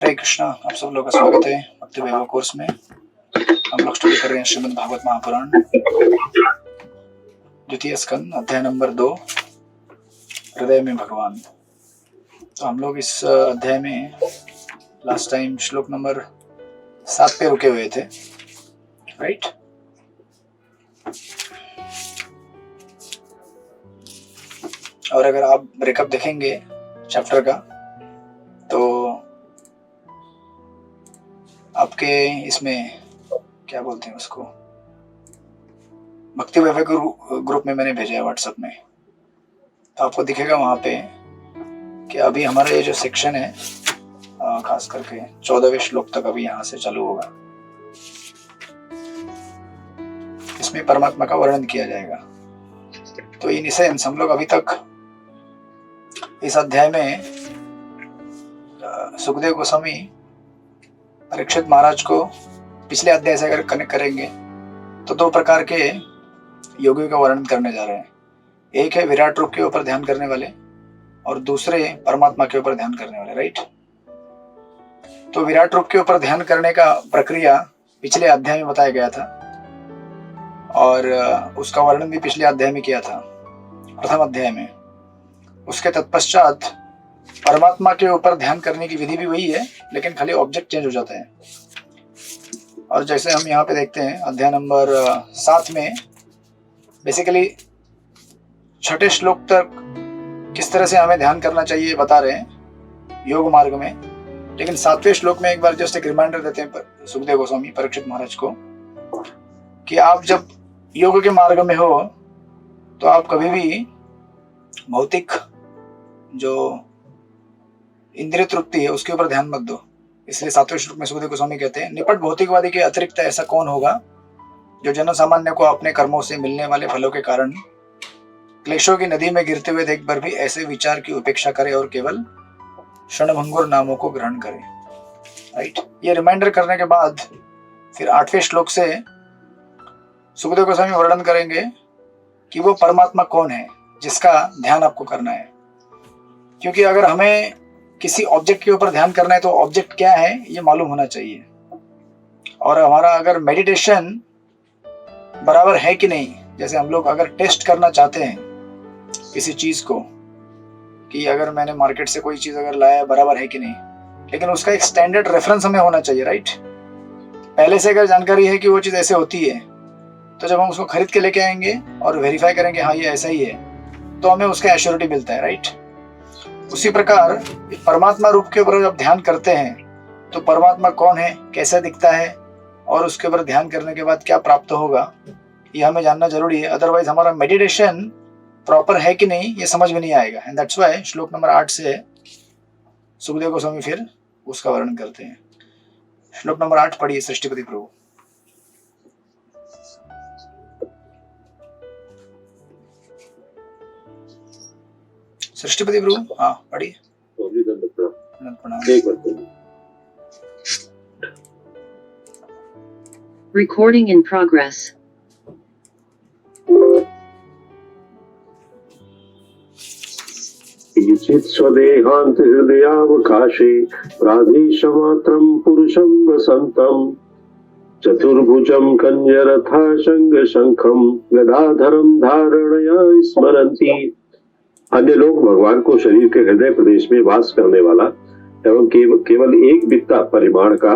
हरे कृष्णा, आप सब लोग का स्वागत है भक्ति वैभव कोर्स में। हम लोग स्टडी कर रहे हैं श्रीमद् भागवत महापुराण, द्वितीय स्कंद, अध्याय नंबर 2, हृदय में भगवान। तो हम लोग इस अध्याय में लास्ट टाइम श्लोक नंबर 7 पे रुके हुए थे, राइट। और अगर आप ब्रेकअप देखेंगे चैप्टर का तो आपके इसमें क्या बोलते हैं उसको, भक्ति वैभव ग्रुप में मैंने भेजा है व्हाट्सएप में। तो आपको दिखेगा वहां पे कि अभी हमारा ये जो सेक्शन है खास करके 14वें श्लोक तक अभी यहाँ से चालू होगा। इसमें परमात्मा का वर्णन किया जाएगा। तो इन सेंस हम लोग अभी तक इस अध्याय में सुखदेव गोस्वामी परीक्षित महाराज को पिछले अध्याय से अगर कनेक्ट करेंगे तो 2 प्रकार के योगियों का वर्णन करने जा रहे हैं। एक है विराट रूप के ऊपर ध्यान करने वाले और दूसरे परमात्मा के ऊपर ध्यान करने वाले, राइट। तो विराट रूप के ऊपर ध्यान करने का प्रक्रिया पिछले अध्याय में बताया गया था और उसका वर्णन भी पिछले अध्याय में किया था, प्रथम अध्याय में। उसके तत्पश्चात परमात्मा के ऊपर ध्यान करने की विधि भी वही है, लेकिन खाली ऑब्जेक्ट चेंज हो जाते हैं। और जैसे हम यहाँ पे देखते हैं अध्याय नंबर 7 में बेसिकली 6ठे श्लोक तक किस तरह से हमें ध्यान करना चाहिए बता रहे हैं योग मार्ग में। लेकिन 7वें श्लोक में एक बार जस्ट एक रिमाइंडर देते हैं सुखदेव गोस्वामी परीक्षित महाराज को कि आप जब योग के मार्ग में हो तो आप कभी भी भौतिक जो इंद्रिय तृप्ति है उसके ऊपर ध्यान मत दो। इसलिए 7वें श्लोक में सुखदेव गोस्वामी कहते हैं, निपट भौतिकवादी के अतिरिक्त ऐसा कौन होगा जो जन सामान्य को अपने कर्मों से मिलने वाले फलों के कारण क्लेशों की नदी में गिरते हुए देख कर भी ऐसे विचार की उपेक्षा करे और केवल क्षणभंगुर नामों को ग्रहण करे, राइट। ये रिमाइंडर करने के बाद फिर 8वें श्लोक से सुखदेव गोस्वामी वर्णन करेंगे कि वो परमात्मा कौन है जिसका ध्यान आपको करना है। क्योंकि अगर हमें किसी ऑब्जेक्ट के ऊपर ध्यान करना है तो ऑब्जेक्ट क्या है ये मालूम होना चाहिए। और हमारा अगर मेडिटेशन बराबर है कि नहीं, जैसे हम लोग अगर टेस्ट करना चाहते हैं किसी चीज को कि अगर मैंने मार्केट से कोई चीज अगर लाया बराबर है कि नहीं, लेकिन उसका एक स्टैंडर्ड रेफरेंस हमें होना चाहिए, राइट। पहले से अगर जानकारी है कि वो चीज ऐसे होती है तो जब हम उसको खरीद के लेके आएंगे और वेरीफाई करेंगे हाँ ये ऐसा ही है तो हमें उसका एश्योरिटी मिलता है, राइट। उसी प्रकार परमात्मा रूप के ऊपर जब ध्यान करते हैं तो परमात्मा कौन है, कैसा दिखता है और उसके ऊपर ध्यान करने के बाद क्या प्राप्त होगा ये हमें जानना जरूरी है। अदरवाइज हमारा मेडिटेशन प्रॉपर है कि नहीं ये समझ में नहीं आएगा। एंड दैट्स व्हाई श्लोक नंबर 8 से सुखदेव गोस्वामी फिर उसका वर्णन करते हैं। श्लोक नंबर 8 पढ़िए सृष्टिपति प्रभु। सृष्टिपति प्रभु, हाँ पढ़िए। Recording in progress. चित् स्वदेहांत हृदयावकाशे प्रादेशमात्रं पुरुषं वसन्तं चतुर्भुजं कन्यरथा शंखं गदाधरं धारणया स्मरन्ति। अन्य लोग भगवान को शरीर के हृदय प्रदेश में वास करने वाला एवं केवल एक बित्ता परिमाण का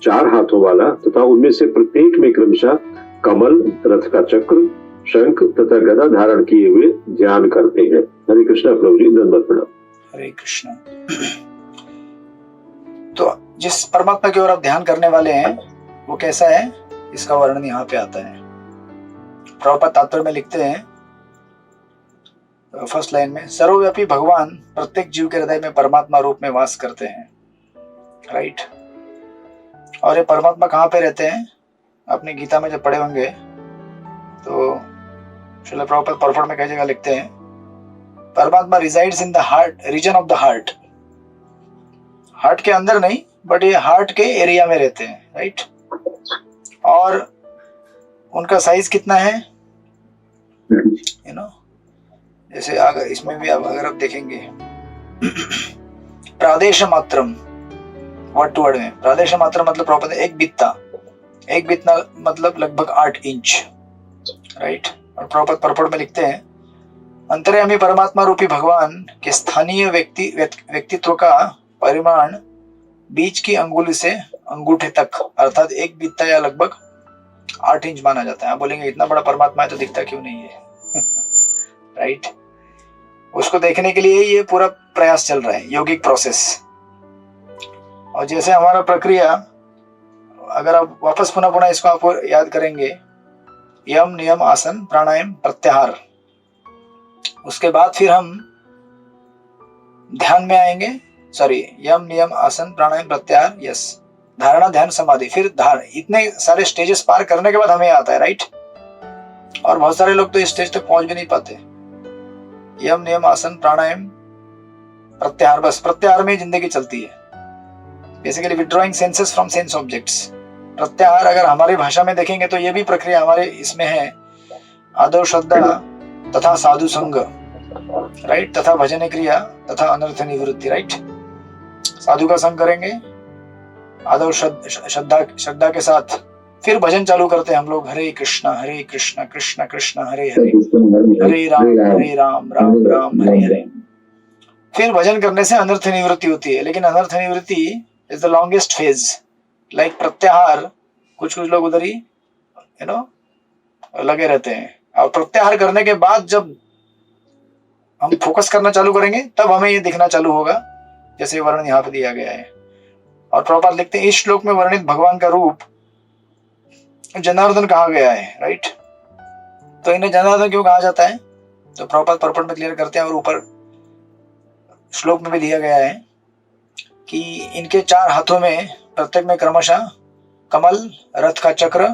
4 हाथों वाला तथा उनमें से प्रत्येक में क्रमशः कमल, रथ का चक्र, शंख तथा गदा धारण किए हुए ध्यान करते हैं। हरे कृष्णा प्रभु जी, दंडवत प्रणाम। हरे कृष्णा। तो जिस परमात्मा की ओर आप ध्यान करने वाले हैं वो कैसा है इसका वर्णन यहाँ पे आता है। प्रभुपाद तात्पर्य में लिखते हैं फर्स्ट लाइन में, सर्वव्यापी भगवान प्रत्येक जीव के हृदय में परमात्मा रूप में वास करते हैं, राइट। और ये परमात्मा कहाँ पे रहते हैं, अपनी गीता में जब पढ़े होंगे तो श्रील प्रभुपाद परफॉर्म में कई जगह लिखते हैं परमात्मा resides in the heart, reason of the heart. Heart के अंदर नहीं बट ये हार्ट के एरिया में रहते हैं, राइट। और उनका साइज कितना है, यू नो, जैसे अगर इसमें भी अगर आप देखेंगे प्रादेश मात्रम, वर्ड टू वर्ड में। प्रादेश मात्र मतलब प्रॉपर एक बित्ता मतलब लगभग 8 इंच, राइट। और प्रॉपर पर्पट में लिखते हैं अंतर्यामी परमात्मा रूपी भगवान के स्थानीय व्यक्तित्व का परिमाण बीच की अंगुली से अंगूठे तक अर्थात एक बित्ता या लगभग 8 इंच माना जाता है। आप बोलेंगे इतना बड़ा परमात्मा है तो दिखता क्यों नहीं है राइट। उसको देखने के लिए ये पूरा प्रयास चल रहा है, यौगिक प्रोसेस। और जैसे हमारा प्रक्रिया, अगर आप वापस पुनः इसको आपको याद करेंगे, यम नियम आसन प्राणायाम प्रत्याहार, उसके बाद फिर हम ध्यान में आएंगे, यम नियम आसन प्राणायाम प्रत्याहार, यस, धारणा ध्यान समाधि, फिर इतने सारे स्टेजेस पार करने के बाद हमें आता है, राइट। और बहुत सारे लोग तो इस स्टेज तक पहुंच भी नहीं पाते। यम नियम आसन प्राणायाम प्रत्याहार, बस प्रत्याहार में जिंदगी चलती है, basically withdrawing senses from sense objects. प्रत्याहार अगर हमारी भाषा में देखेंगे तो ये भी प्रक्रिया हमारे इसमें है, आदव श्रद्धा तथा साधु संग, राइट, तथा भजन क्रिया तथा अनर्थ निवृत्ति, राइट। साधु का संग करेंगे आदव श्रद्धा के साथ, फिर भजन चालू करते हैं हम लोग, हरे कृष्णा कृष्ण कृष्ण हरे हरे, हरे राम राम राम हरे हरे। फिर भजन करने से अनर्थ निवृत्ति होती है, लेकिन अनर्थ निवृत्ति is the longest phase. Like प्रत्याहार, कुछ लोग उधर ही लगे रहते हैं। और प्रत्याहार करने के बाद जब हम फोकस करना चालू करेंगे तब हमें ये दिखना चालू होगा, जैसे वर्णन यहाँ पे दिया गया है। और प्रभुपाद लिखते हैं इस श्लोक में वर्णित भगवान का रूप जनार्दन कहा गया है, राइट। तो इन्हें जनार्दन क्यों कहा जाता है, तो प्रभुपाद पर्पट में क्लियर करते हैं, और ऊपर श्लोक में भी दिया गया है कि इनके 4 हाथों में प्रत्येक में क्रमशः कमल, रथ का चक्र,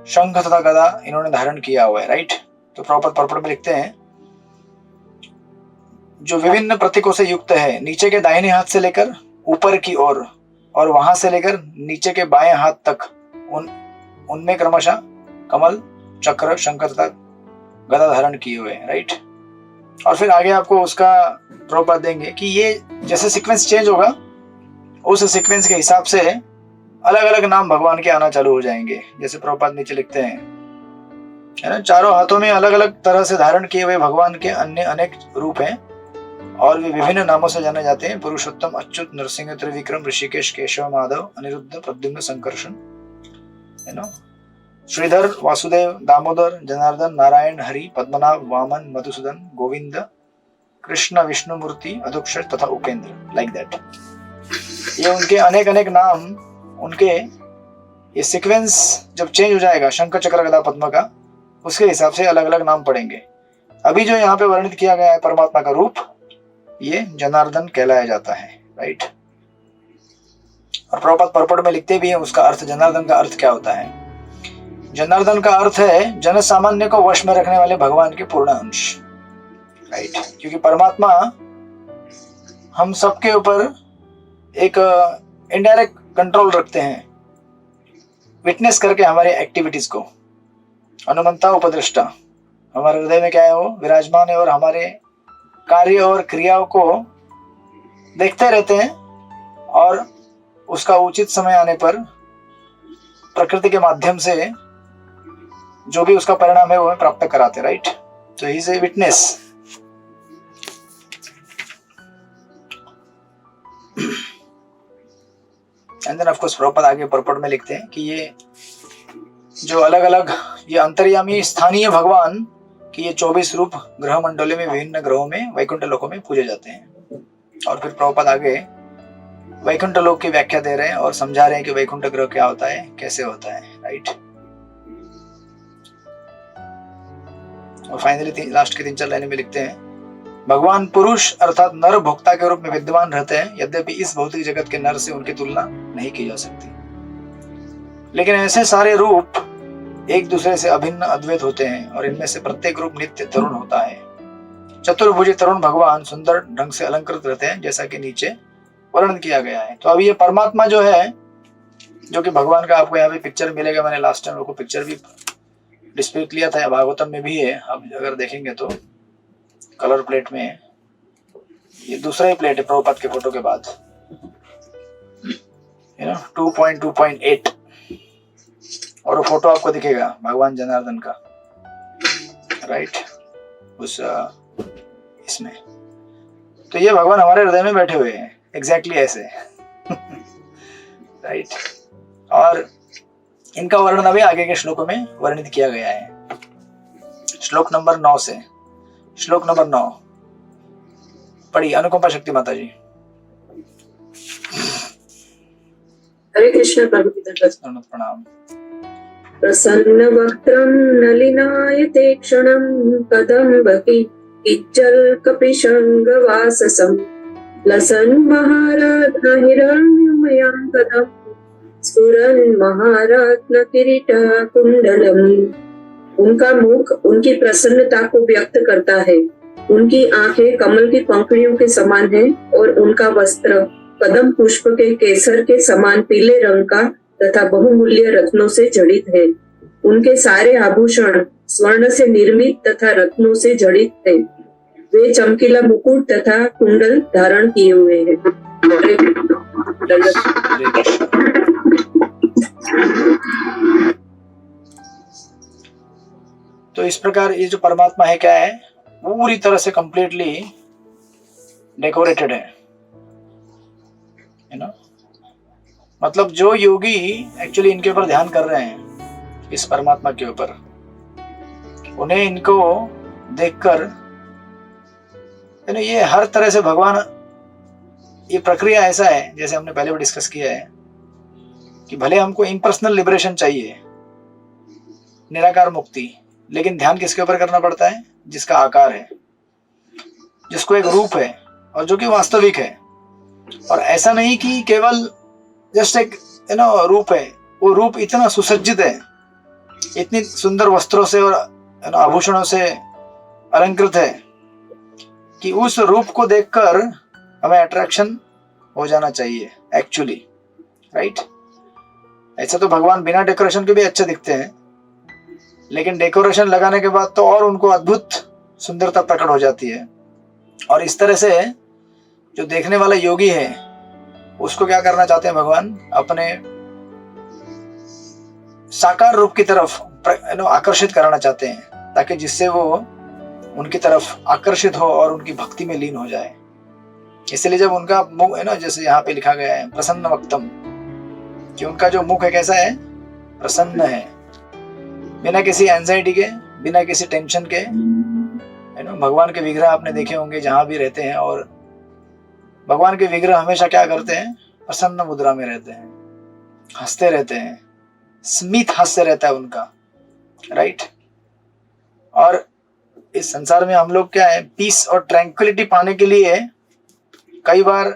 शंख तथा गदा इन्होंने धारण किया हुआ है, राइट। तो प्रभुपाद पर्पट में लिखते हैं जो विभिन्न प्रतीकों से युक्त है, नीचे के दाहिने हाथ से लेकर ऊपर की ओर और वहां से लेकर नीचे के बाएं हाथ तक उनमें क्रमशः कमल, चक्र, शंख तथा गदा धारण किए हुए हैं, राइट। और फिर आगे आपको उसका प्रभुपाद देंगे कि ये जैसे सीक्वेंस चेंज होगा उस सीक्वेंस के हिसाब से अलग अलग नाम भगवान के आना चालू हो जाएंगे। जैसे प्रभुपाद नीचे लिखते हैं, है ना, चारों हाथों में अलग अलग तरह से धारण किए हुए भगवान के अन्य अनेक रूप हैं और वे विभिन्न नामों से जाने जाते हैं, पुरुषोत्तम, अच्युत, नरसिंह, त्रिविक्रम, ऋषिकेश, केशव, माधव, अनिरुद्ध, प्रद्युम्न, संकर्षण, है ना, श्रीधर, वासुदेव, दामोदर, जनार्दन, नारायण, हरि, पद्मनाभ, वामन, मधुसूदन, गोविंद, कृष्ण, विष्णुमूर्ति, अधोक्षर तथा उपेंद्र, लाइक दैट। ये उनके अनेक अनेक नाम, उनके ये सीक्वेंस जब चेंज हो जाएगा शंख, चक्र, गदा, पद्म का, उसके हिसाब से अलग अलग नाम पड़ेंगे। अभी जो यहाँ पे वर्णित किया गया है परमात्मा का रूप, ये जनार्दन कहलाया जाता है, राइट। और प्रभुपाद पर्पट में लिखते भी हैं उसका अर्थ, जनार्दन का अर्थ क्या होता है। जनार्दन का अर्थ है जन सामान्य को वश में रखने वाले भगवान के पूर्ण अंश, राइट। क्योंकि परमात्मा हम सबके ऊपर एक इनडायरेक्ट कंट्रोल रखते हैं, विटनेस करके हमारे एक्टिविटीज को, अनुमंता उपदृष्टा, हमारे हृदय में क्या है वो विराजमान है और हमारे कार्य और क्रियाओं को देखते रहते हैं और उसका उचित समय आने पर प्रकृति के माध्यम से जो भी उसका परिणाम है वो हमें प्राप्त कराते, राइट। तो he is a witness. And then of course Prabhupada आगे पर्पट में लिखते हैं कि ये जो अलग अलग ये अंतर्यामी स्थानीय भगवान कि ये 24 रूप ग्रह मंडलों में, विभिन्न ग्रहों में, वैकुंठ लोकों में पूजे जाते हैं। और फिर प्रभुपाद आगे वैकुंठ लोक की व्याख्या दे रहे हैं और समझा रहे हैं कि वैकुंठ ग्रह क्या होता है, कैसे होता है, राइट। और फाइनली लास्ट के 3-4 लाइनें में लिखते हैं भगवान पुरुष अर्थात नर भोक्ता के रूप में विद्यमान रहते हैं, यद्यपि इस भौतिक जगत के नर से उनकी तुलना नहीं की जा सकती, लेकिन ऐसे सारे रूप एक दूसरे से अभिन्न अद्वैत होते हैं और इनमें से प्रत्येक रूप नित्य तरुण होता है। चतुर्भुजी तरुण भगवान सुंदर ढंग से अलंकृत रहते हैं, जैसा कि नीचे वर्णन किया गया है। तो अभी ये परमात्मा जो है, जो कि भगवान का आपको यहाँ पे पिक्चर मिलेगा, मैंने लास्ट टाइम आपको पिक्चर भी डिस्प्ले किया था, भागवतम में भी है, अब अगर देखेंगे तो कलर प्लेट में, ये दूसरा ही प्लेट है प्रभुपाद के फोटो के बाद। 2.2.8 और वो फोटो आपको दिखेगा भगवान जनार्दन का, राइट, उस इसमें। तो ये भगवान हमारे हृदय में बैठे हुए हैं एग्जैक्टली ऐसे राइट। और इनका वर्णन अभी आगे के श्लोकों में वर्णित किया गया है। श्लोक नंबर 9 से श्लोक नंबर 9 पढ़िए अनुकंपा शक्ति माता जी। हरे कृष्ण प्रभुपिता प्रणाम। प्रसन्न वक्त्रं नलिनायते क्षणं कदम्बकी किज्जल कपिशंगवाससं लसन् महारत्न हिरण्यमयं कदं स्फुरन् महारत्न किरीटा कुंडलम्। उनका मुख उनकी प्रसन्नता को व्यक्त करता है। उनकी आंखें कमल की पंखुड़ियों के समान है और उनका वस्त्र कदम पुष्प के केसर के समान पीले रंग का तथा बहुमूल्य रत्नों से जड़ित है। उनके सारे आभूषण स्वर्ण से निर्मित तथा रत्नों से जड़ित है। वे चमकीला मुकुट तथा कुंडल धारण किए हुए हैं। तो इस प्रकार ये जो परमात्मा है क्या है, पूरी तरह से कंप्लीटली डेकोरेटेड है, मतलब जो योगी एक्चुअली इनके ऊपर ध्यान कर रहे हैं इस परमात्मा के ऊपर, उन्हें इनको देखकर ये हर तरह से भगवान, ये प्रक्रिया ऐसा है जैसे हमने पहले भी डिस्कस किया है कि भले हमको इम्पर्सनल लिबरेशन चाहिए, निराकार मुक्ति, लेकिन ध्यान किसके ऊपर करना पड़ता है, जिसका आकार है, जिसको एक रूप है और जो कि वास्तविक है। और ऐसा नहीं कि केवल जस्ट एक रूप है, वो रूप इतना सुसज्जित है, इतनी सुंदर वस्त्रों से और आभूषणों से अलंकृत है कि उस रूप को देखकर हमें अट्रैक्शन हो जाना चाहिए एक्चुअली, राइट। ऐसा तो भगवान बिना डेकोरेशन के भी अच्छे दिखते हैं, लेकिन डेकोरेशन लगाने के बाद तो और उनको अद्भुत सुंदरता प्रकट हो जाती है। और इस तरह से जो देखने वाला योगी है उसको क्या करना चाहते हैं भगवान, अपने साकार रूप की तरफ आकर्षित कराना चाहते हैं, ताकि जिससे वो उनकी तरफ आकर्षित हो और उनकी भक्ति में लीन हो जाए। इसलिए जब उनका मुख है जैसे यहाँ पे लिखा गया है प्रसन्न वक्तम, कि उनका जो मुख है कैसा है, प्रसन्न है, बिना किसी एंजाइटी के, बिना किसी टेंशन के। भगवान के विग्रह आपने देखे होंगे जहां भी रहते हैं, और भगवान के विग्रह हमेशा क्या करते हैं, प्रसन्न मुद्रा में रहते हैं, हंसते रहते हैं, स्मित हास्य रहता है उनका, राइट। और इस संसार में हम लोग क्या है, पीस और ट्रैंक्विलिटी पाने के लिए कई बार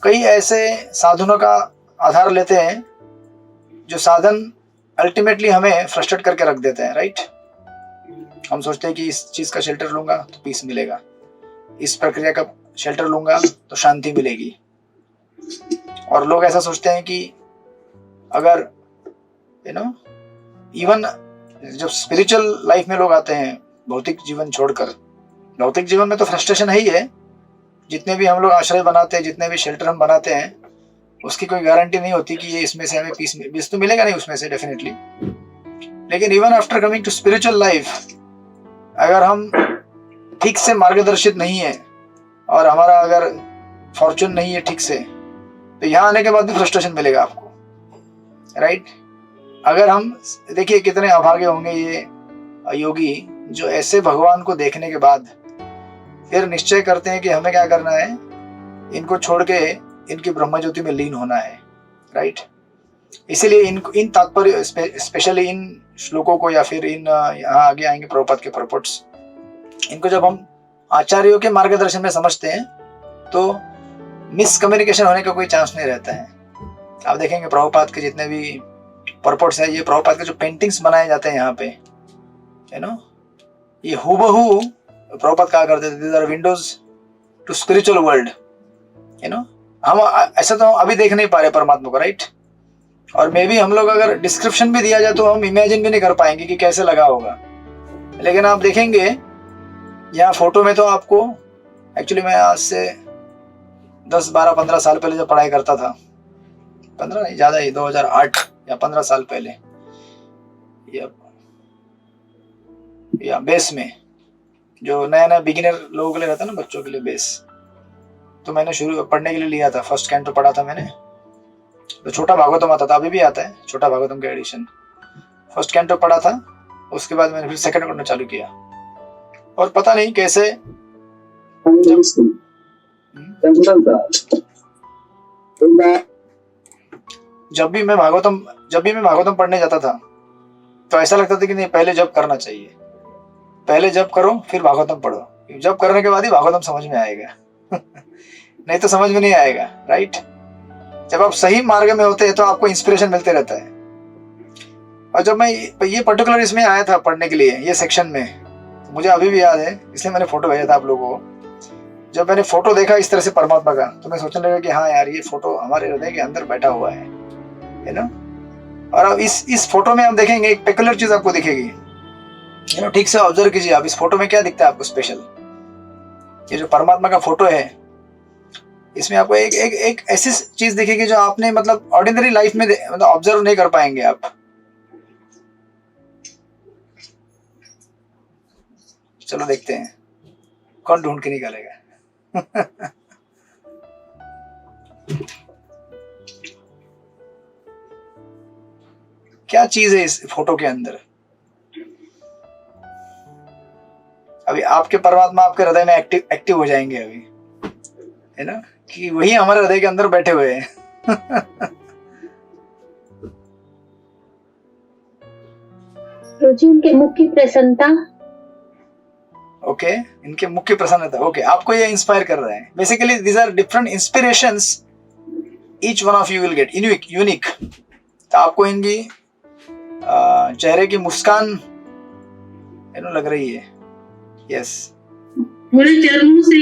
कई ऐसे साधनों का आधार लेते हैं जो साधन अल्टीमेटली हमें फ्रस्ट्रेट करके रख देते हैं, राइट। हम सोचते हैं कि इस चीज का शेल्टर लूंगा तो पीस मिलेगा, इस प्रक्रिया का शेल्टर लूंगा तो शांति मिलेगी। और लोग ऐसा सोचते हैं कि अगर इवन जब स्पिरिचुअल लाइफ में लोग आते हैं भौतिक जीवन छोड़कर, भौतिक जीवन में तो फ्रस्ट्रेशन है ही है, जितने भी हम लोग आश्रय बनाते हैं, जितने भी शेल्टर हम बनाते हैं, उसकी कोई गारंटी नहीं होती कि ये इसमें से हमें पीस तो मिलेगा नहीं उसमें से डेफिनेटली। लेकिन even after coming to spiritual life, अगर हम ठीक से मार्गदर्शित नहीं है और हमारा अगर फॉर्चून नहीं है ठीक से, तो यहाँ आने के बाद भी फ्रस्ट्रेशन मिलेगा आपको, राइट। अगर हम देखिए कितने अभागे होंगे ये योगी जो ऐसे भगवान को देखने के बाद फिर निश्चय करते हैं कि हमें क्या करना है, इनको छोड़ के इनकी ब्रह्म ज्योति में लीन होना है, राइट। इसीलिए इन तात्पर्य स्पेशली इन श्लोकों को, या फिर इन यहाँ आगे आएंगे प्रभुपाद के परपोर्ट्स, इनको जब हम आचार्यों के मार्गदर्शन में समझते हैं तो मिसकम्युनिकेशन होने का कोई चांस नहीं रहता है। आप देखेंगे प्रभुपाद के जितने भी परपोर्ट्स है, ये प्रभुपाद के जो पेंटिंग्स बनाए जाते हैं यहाँ पे, ये हूबहू प्रभुपाद कहा करते थे, these are windows to spiritual world. हम ऐसा तो अभी देख नहीं पा रहे परमात्मा को, राइट। और मे भी हम लोग अगर डिस्क्रिप्शन भी दिया जाए तो हम इमेजिन भी नहीं कर पाएंगे कि कैसे लगा होगा। लेकिन आप देखेंगे यहाँ फोटो में तो आपको, एक्चुअली मैं आज से 10, 12, 15 साल पहले जब पढ़ाई करता था 15 नहीं, ज्यादा ही 2008 या 15 साल पहले, या बेस में जो नया नया बिगिनर लोगों के लिए रहता है ना, बच्चों के लिए बेस, तो मैंने शुरू पढ़ने के लिए लिया था। फर्स्ट कैंटो पढ़ा था मैंने, तो छोटा भागवतम आता था, अभी भी आता है छोटा भागवतम का एडिशन। फर्स्ट कैंटो पढ़ा था, उसके बाद मैंने फिर सेकंड कैंटो चालू किया, और पता नहीं कैसे जब भी मैं भागवतम पढ़ने जाता था तो ऐसा लगता था कि नहीं, पहले जप करना चाहिए, पहले जप करो फिर भागवतम पढ़ो, जप करने के बाद ही भागवतम समझ में आएगा नहीं तो समझ में नहीं आएगा, राइट। जब आप सही मार्ग में होते हैं तो आपको इंस्पिरेशन मिलते रहता है। और जब मैं ये पर्टिकुलर इसमें आया था पढ़ने के लिए, ये सेक्शन में, तो मुझे अभी भी याद है, इसलिए मैंने फोटो भेजा था आप लोगों को। जब मैंने फोटो देखा इस तरह से परमात्मा का, तो मैं सोचने लगा कि हाँ यार, ये फोटो हमारे हृदय के अंदर बैठा हुआ है ना। और अब इस फोटो में आप देखेंगे एक पेकुलर चीज आपको दिखेगी, ठीक से ऑब्जर्व कीजिए आप, इस फोटो में क्या दिखता है आपको स्पेशल। ये जो परमात्मा का फोटो है, इसमें आपको एक ऐसी चीज दिखेगी जो आपने मतलब ऑर्डिनरी लाइफ में मतलब ऑब्जर्व नहीं कर पाएंगे आप। चलो देखते हैं कौन ढूंढ के निकालेगा क्या चीज है इस फोटो के अंदर। अभी आपके परमात्मा आपके हृदय में एक्टिव हो जाएंगे अभी, है ना, कि वही हमारे हृदय के अंदर बैठे हुए हैं जी उनके मुख की प्रसन्नता। ओके, इनके मुख की प्रसन्नता। ओके, आपको ये इंस्पायर कर रहा है। Basically these are different inspirations, each one of you will get unique. तो आपको इनकी चेहरे की मुस्कान लग रही है। यस, पूरे चरणों से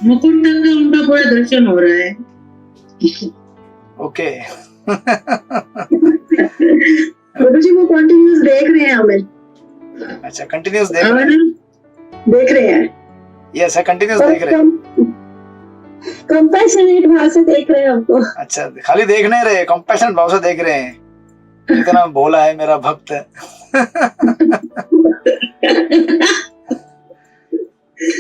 मुकुट तक का उनका पूरा दर्शन हो रहा है। ओके प्रभु जी वो कंटिन्यूस देख रहे हैं हमें। अच्छा, कंटिन्यूस देख रहे हैं। यस, कंटिन्यूस देख रहे हैं, कंपैशनेट भाव से देख रहे हैं हमको। अच्छा, खाली देख नहीं रहे, कंपैशनेट भाव से देख रहे हैं। इतना भोला है मेरा भक्त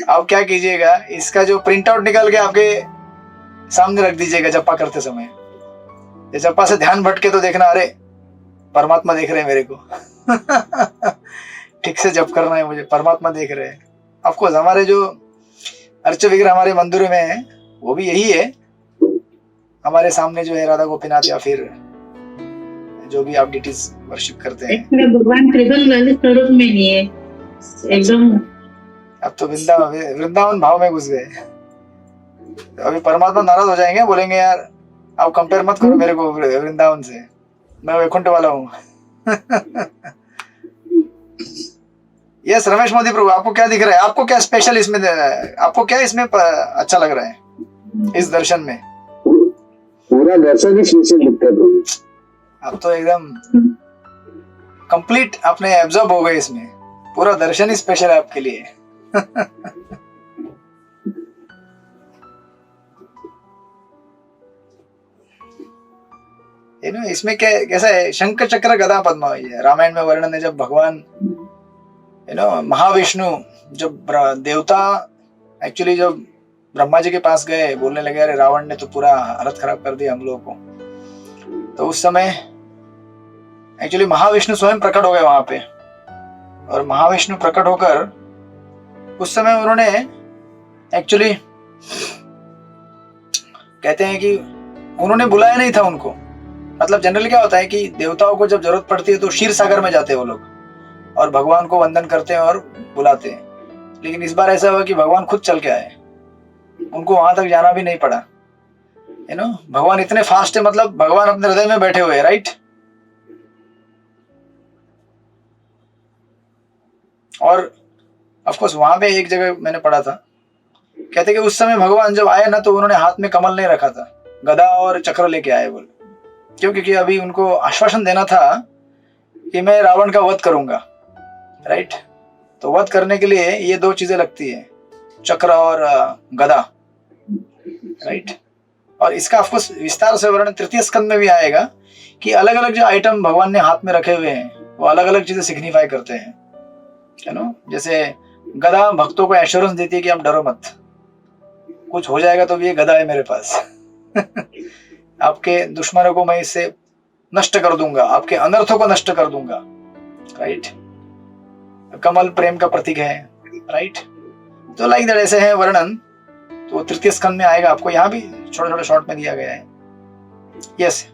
अब क्या कीजिएगा, इसका जो प्रिंट आउट निकाल के आपके सामने रख दीजिएगा जपा करते समय। ये जपा से ध्यान भटके तो देखना, अरे परमात्मा देख रहे हैं मेरे को ठीक से जप करना है मुझे, परमात्मा देख रहे हैं। ऑफकोर्स हमारे जो अर्च विग्रह हमारे मंदिर में है वो भी यही है। हमारे सामने जो है राधा गोपीनाथ या फिर जो भी आप डिटीज वर्शिप करते हैं, भगवान त्रिगुण ललित स्वरूप में नहीं है एकदम। अब तो वृंदावन भाव में घुस गए। तो अभी परमात्मा नाराज हो जाएंगे, बोलेंगे यार आप कंपेयर मत करो मेरे को वृंदावन से, मैं वैकुंठ वाला हूँ यस, रमेश मोदी प्रभु, आपको क्या दिख रहा है? आपको क्या स्पेशल इसमें, आपको क्या इसमें अच्छा लग रहा है इस दर्शन में? पूरा दर्शन ही स्पेशल दिखता है। आप तो एकदम कंप्लीट आपने एब्जॉर्ब हो गए इसमें, पूरा दर्शन ही स्पेशल है आपके लिए इसमें क्या कैसा है, शंख चक्र गदा पद्म है रामायण में वर्णन है। जब भगवान महाविष्णु, जब देवता एक्चुअली जब ब्रह्मा जी के पास गए, बोलने लगे अरे रावण ने तो पूरा हालत खराब कर दी हम लोगों को, तो उस समय एक्चुअली महाविष्णु स्वयं प्रकट हो गए वहां पे। और महाविष्णु प्रकट होकर उस समय उन्होंने एक्चुअली कहते हैं कि उन्होंने बुलाया नहीं था उनको। मतलब जनरली क्या होता है कि देवताओं को जब जरूरत पड़ती है तो क्षीर सागर में जाते हैं वो लोग और भगवान को वंदन करते हैं और बुलाते हैं। लेकिन इस बार ऐसा हुआ कि भगवान खुद चल के आए, उनको वहां तक जाना भी नहीं पड़ा। भगवान इतने फास्ट है, मतलब भगवान अपने हृदय में बैठे हुए हैं, राइट। और ऑफ कोर्स वहां पे एक जगह मैंने पढ़ा था, कहते कि उस समय भगवान जब आए ना तो उन्होंने हाथ में कमल नहीं रखा था, गदा और चक्र लेके आए बोले। क्यों? क्योंकि अभी उनको आश्वासन देना था कि मैं रावण का वध करूंगा, राइट। तो वध करने के लिए ये दो चीजें लगती है, चक्र और गदा, राइट। और इसका आपको विस्तार से वर्णन तृतीय स्कंद में भी आएगा कि अलग अलग जो आइटम भगवान ने हाथ में रखे हुए हैं वो अलग अलग चीजें सिग्निफाई करते हैं, है ना। जैसे गदा भक्तों को एश्योरेंस देती है कि आप डरो मत, कुछ हो जाएगा तो भी ये गदा है मेरे पास। आपके दुश्मनों को मैं इससे नष्ट कर दूंगा, आपके अनर्थों को नष्ट कर दूंगा, राइट। कमल प्रेम का प्रतीक है, राइट। तो लाइक दैट ऐसे है वर्णन, तो तृतीय स्कंद में आएगा। आपको यहाँ भी छोटे छोटे शॉर्ट में दिया गया है। यस,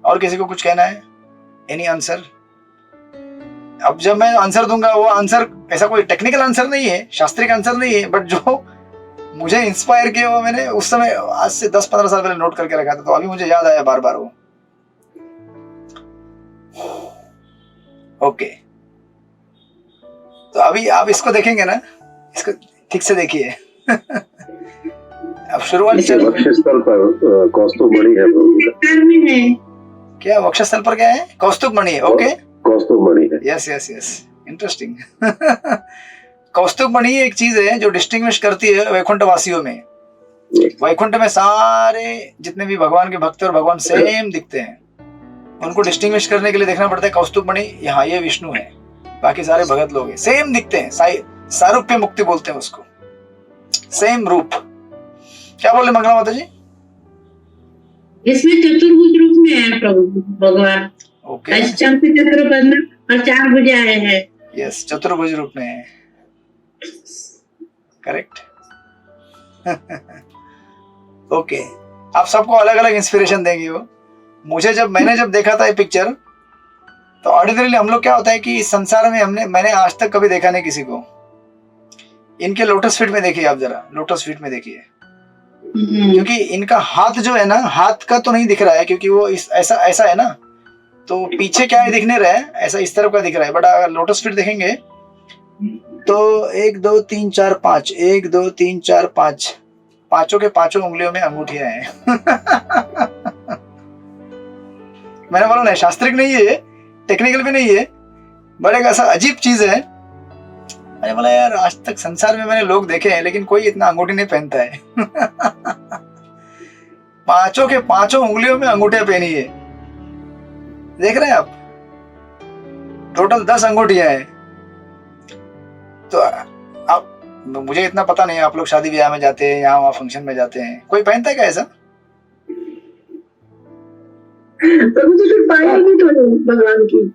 और किसी को कुछ कहना है? Any answer? अब जब मैं आंसर दूंगा वो आंसर ऐसा कोई टेक्निकल आंसर नहीं है, शास्त्रीय आंसर नहीं है, बट जो मुझे इंस्पायर किया वो मैंने उस समय आज से 10-15 साल पहले नोट करके रखा था, तो अभी मुझे याद आया बार बार वो। ओके, तो अभी आप इसको देखेंगे ना, इसको ठीक से देखिए। अब शुरुआत वक्षस्थल पर कौस्तुभ मणि है में है। क्या वक्षस्थल पर क्या है? कौस्तुभ मणि है। ओके, कौस्तुभ मणि है। Yes yes yes, interesting. Kaustubh Mani एक चीज है जो डिस्टिंग्विश करती है वैकुंठ वासियों में। वैकुंठ में सारे जितने भी भगवान के भक्त और भगवान सेम दिखते हैं, उनको डिस्टिंग्विश करने के लिए देखना पड़ता है कौस्तुभ मणि, यहाँ ये विष्णु है, बाकी सारे भगत लोग हैं, सेम दिखते हैं, सारूप्य मुक्ति बोलते हैं उसको, सेम रूप। क्या बोले मंगला माता जी? इसमें चतुर्भुज रूप में है प्रभु भगवान। ओके, चतुर्भुज और 4 भुजाएं हैं। यस, चतुर्भुज रूप में है, करेक्ट। ओके, आप सबको अलग अलग इंस्पिरेशन देंगे वो। मुझे मैंने जब देखा था ये पिक्चर, तो ऑर्डिनरीली हम लोग क्या होता है कि इस संसार में मैंने आज तक कभी देखा नहीं किसी को। इनके लोटस फीट में देखिए आप, जरा लोटस फीट में देखिए, क्योंकि इनका हाथ जो है ना, हाथ का तो नहीं दिख रहा है क्योंकि वो ऐसा है ना, तो पीछे क्या है दिखने रहा है, ऐसा इस तरफ का दिख रहा है। बट अगर लोटस फीट देखेंगे तो 1 2 3 4 5, 1 2 3 4 5, पांचों के पांचों उंगलियों में अंगूठियां हैं। मैंने बोला ना, शास्त्रिक नहीं है, टेक्निकल भी नहीं है, बट एक ऐसा अजीब चीज है। मैंने बोला यार, आज तक संसार में मैंने लोग देखे हैं लेकिन कोई इतना अंगूठी नहीं पहनता है। पांचों के पांचों उंगलियों में अंगूठियां पहनी है, देख रहे हैं आप, टोटल 10 अंगूठियां हैं। तो आप, मुझे इतना पता नहीं है, आप लोग शादी ब्याह में जाते हैं, यहाँ वहाँ फंक्शन में जाते हैं, कोई पहनता है क्या ऐसा? तो मुझे फिर पायल भी तो भगवान की।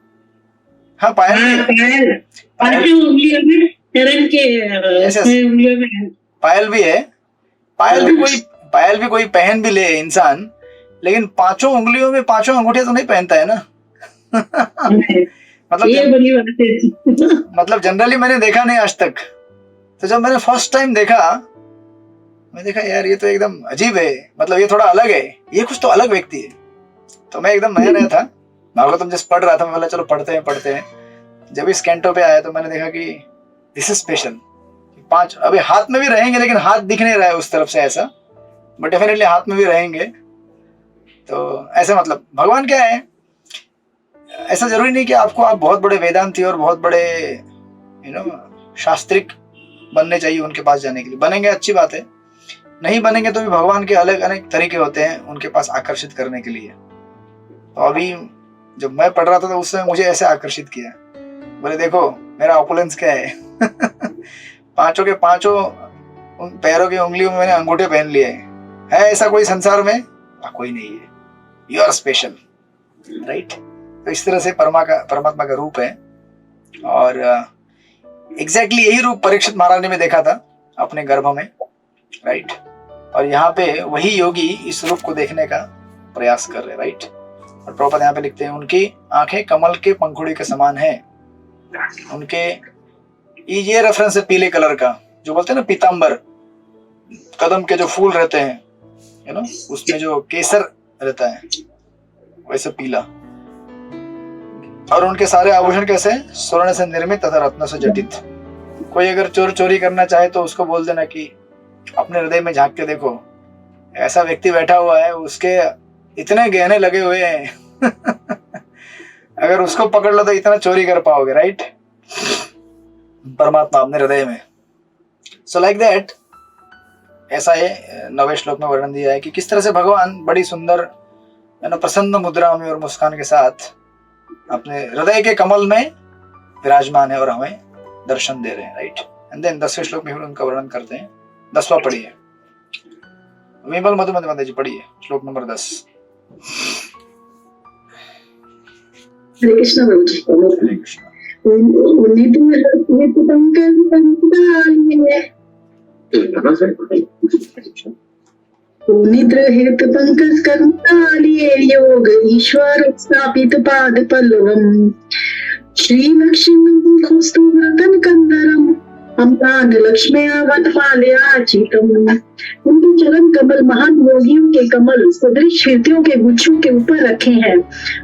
हाँ, पायल पांचों उंगलियों में, चरण के उंगलियों में पायल भी है। पायल भी कोई पहन भी ले इंसान, लेकिन पांचों उंगलियों में पांचों अंगूठियां तो नहीं पहनता है ना। ये बड़ी बात है। मतलब जनरली मैंने देखा नहीं आज तक। तो जब मैंने फर्स्ट टाइम देखा, मैं देखा यार ये तो एकदम अजीब है, मतलब ये थोड़ा अलग है, ये कुछ तो अलग व्यक्ति है। तो मैं एकदम नया था, भागवतम जस्ट पढ़ रहा था, मैं बोला चलो पढ़ते हैं। जब इस कैंटो पे आया तो मैंने देखा कि दिस इज स्पेशल। 5 अभी हाथ में भी रहेंगे, लेकिन हाथ दिख नहीं रहा है उस तरफ से ऐसा, बट डेफिनेटली हाथ में भी रहेंगे। तो ऐसे मतलब भगवान क्या है, ऐसा जरूरी नहीं कि आप बहुत बड़े वेदांती और बहुत बड़े शास्त्रिक बनने चाहिए उनके पास जाने के लिए। बनेंगे अच्छी बात है, नहीं बनेंगे तो भी भगवान के अलग अनेक तरीके होते हैं उनके पास आकर्षित करने के लिए। तो अभी जब मैं पढ़ रहा था तो उस समय मुझे ऐसे आकर्षित किया, बोले देखो मेरा ऑपुलेंस क्या है। पांचों के पांचों उन पैरों की उंगलियों में मैंने अंगूठे पहन लिए है ऐसा कोई संसार में कोई नहीं है। You are special, right. तो इस तरह से परमात्मा का रूप है, और एग्जैक्टली यही रूप परीक्षित महाराज ने भी देखा था अपने गर्भ में, राइट। और यहाँ पे वही योगी इस रूप को देखने का प्रयास कर रहे, राइट। और प्रभुपाद यहाँ पे लिखते हैं, उनकी आंखें कमल के पंखुड़ी के समान है। उनके ये रेफरेंस है पीले कलर का, जो बोलते हैं ना पीतांबर, कदम के जो फूल रहते हैं, उसमें जो केसर रहता है वैसे पीला। और उनके सारे आभूषण कैसे, स्वर्ण से निर्मित तथा रत्न से जटित। कोई अगर चोरी करना चाहे तो उसको बोल देना कि अपने हृदय में झांक के देखो, ऐसा व्यक्ति बैठा हुआ है, उसके इतने गहने लगे हुए हैं। अगर उसको पकड़ लो तो इतना चोरी कर पाओगे, राइट। परमात्मा अपने हृदय में। सो लाइक दैट ऐसा ये 9वें श्लोक में वर्णन दिया है कि किस तरह से भगवान बड़ी सुंदर प्रसन्न मुद्रा में और मुस्कान के साथ अपने हृदय के कमल में विराजमान है और हमें दर्शन दे रहे हैं, राइट। एंड देन 10वें श्लोक में उनका वर्णन करते हैं। 10वां पढ़िए, विमल मधुमती जी पढ़िए श्लोक नंबर 10। हरे कृष्ण प्रभु जी। हरे कृष्ण। निद्र हेत पंकज कर्मकालिये योग ईश्वर स्थापित पाद पल्लवम श्री लक्ष्मी खोस्तु रतन कंदरम अम्लान लक्ष्म्या वनमालयाचितम। उनके चरण कमल महान योगियों के कमल सदृश कीर्तियों के गुच्छों के ऊपर रखे हैं।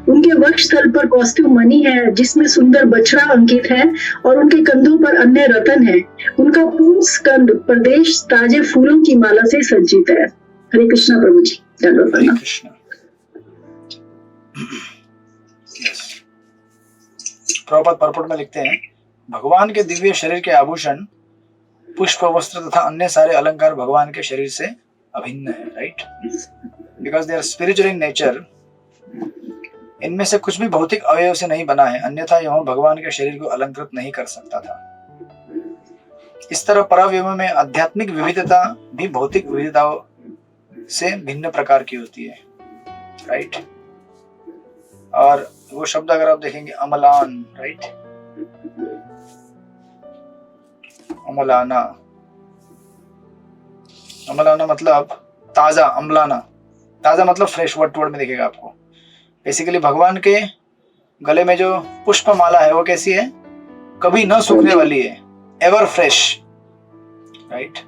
उनके वक्ष स्थल पर कौस्तुभ मणि है जिसमें सुंदर बछड़ा अंकित है और उनके कंधों पर अन्य रतन है। उनका पूर्ण स्कंद प्रदेश ताजे फूलों की माला से सज्जित है। हरे कृष्णा प्रभु जी। हरे कृष्ण। प्रभुपाद परपट में लिखते हैं, भगवान के दिव्य शरीर के आभूषण, पुष्प, वस्त्र तथा अन्य सारे अलंकार भगवान के शरीर से अभिन्न है, right, because they are spiritual in nature. इनमें से कुछ भी भौतिक अवयव से नहीं बना है, अन्यथा यह भगवान के शरीर को अलंकृत नहीं कर सकता था। इस तरह परव्योम में आध्यात्मिक विविधता भी भौतिक विविधताओं से भिन्न प्रकार की होती है, राइट। और वो शब्द अगर आप देखेंगे अमलान, राइट, अमलाना, अमलाना मतलब ताजा, अमलाना ताजा मतलब फ्रेश, वर्ड में दिखेगा आपको। बेसिकली भगवान के गले में जो पुष्प माला है वो कैसी है, कभी न सूखने वाली है, एवर फ्रेश, राइट।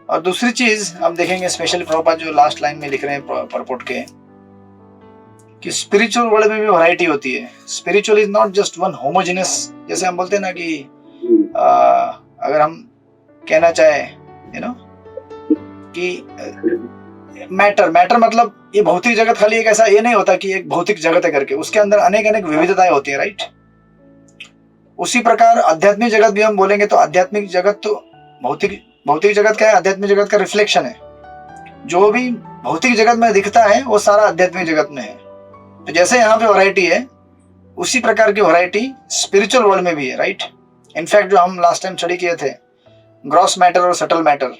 और दूसरी चीज आप देखेंगे स्पेशली प्रभुपाद जो लास्ट लाइन में लिख रहे हैं परपोर्ट के, कि स्पिरिचुअल वर्ल्ड में भी वैरायटी होती है। Spiritual is not just one homogeneous, जैसे हम बोलते हैं ना कि अगर हम कहना चाहे कि मैटर मतलब ये भौतिक जगत खाली एक ऐसा ये नहीं होता कि एक भौतिक जगत है करके, उसके अंदर अनेक अनेक विविधताएं होती है, राइट। उसी प्रकार आध्यात्मिक जगत भी हम बोलेंगे तो आध्यात्मिक जगत तो भौतिक जगत क्या है, आध्यात्मिक जगत का रिफ्लेक्शन है। जो भी भौतिक जगत में दिखता है वो सारा आध्यात्मिक जगत में है। तो जैसे यहाँ पे वैरायटी है, उसी प्रकार की वैरायटी स्पिरिचुअल वर्ल्ड में भी है, राइट। इनफैक्ट जो हम लास्ट टाइम स्टडी किए थे ग्रॉस मैटर और सटल मैटर,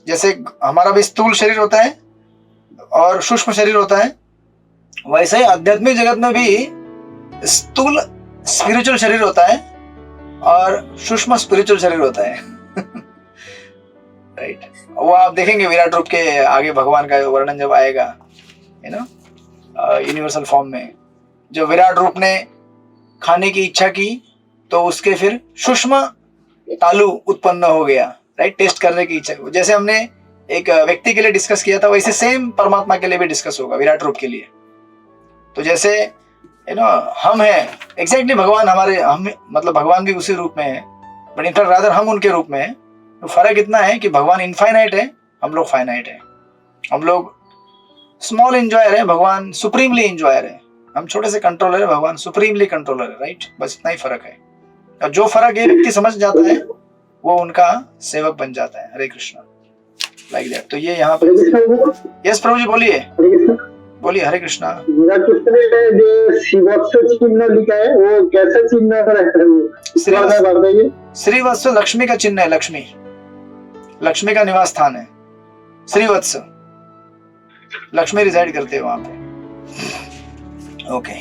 जैसे हमारा भी स्थूल शरीर होता है और सूक्ष्म शरीर होता है, वैसे ही आध्यात्मिक जगत में भी स्थूल स्पिरिचुअल शरीर होता है और सूक्ष्म स्पिरिचुअल शरीर होता है, राइट। वो आप देखेंगे विराट रूप के आगे भगवान का वर्णन जब आएगा, यूनिवर्सल फॉर्म में, जो विराट रूप ने खाने की इच्छा की तो उसके फिर सूक्ष्म तालु उत्पन्न हो गया, राइट, टेस्ट करने की इच्छा। जैसे हमने एक व्यक्ति के लिए डिस्कस किया था वैसे सेम परमात्मा के लिए भी डिस्कस होगा, विराट रूप के लिए। तो जैसे हम हैं एग्जैक्टली भगवान हमारे, हम मतलब भगवान भी उसी रूप में है, बट इनफैक्ट रादर हम उनके रूप में है। तो फर्क इतना है कि भगवान इनफाइनाइट है, हम लोग फाइनाइट है। हम लोग स्मॉल एंजॉयर है, भगवान सुप्रीमली एंजॉयर है। हम छोटे से कंट्रोलर है, भगवान सुप्रीमली कंट्रोलर है, राइट। बस इतना ही फर्क है। और जो फर्क ये व्यक्ति समझ जाता है वो उनका सेवक बन जाता है। हरे कृष्ण, लाइक दैट। तो ये यहाँ पे यस प्रभु जी बोलिए हरे कृष्णा। मेरा कृष्ण में जो श्रीवत्स चिन्ह लिखा है वो कैसा चिन्ह है? श्रीवत्स लक्ष्मी का चिन्ह है, लक्ष्मी का निवास स्थान है श्रीवत्स, लक्ष्मी रिजाइड करते हैं वहां पे। ओके,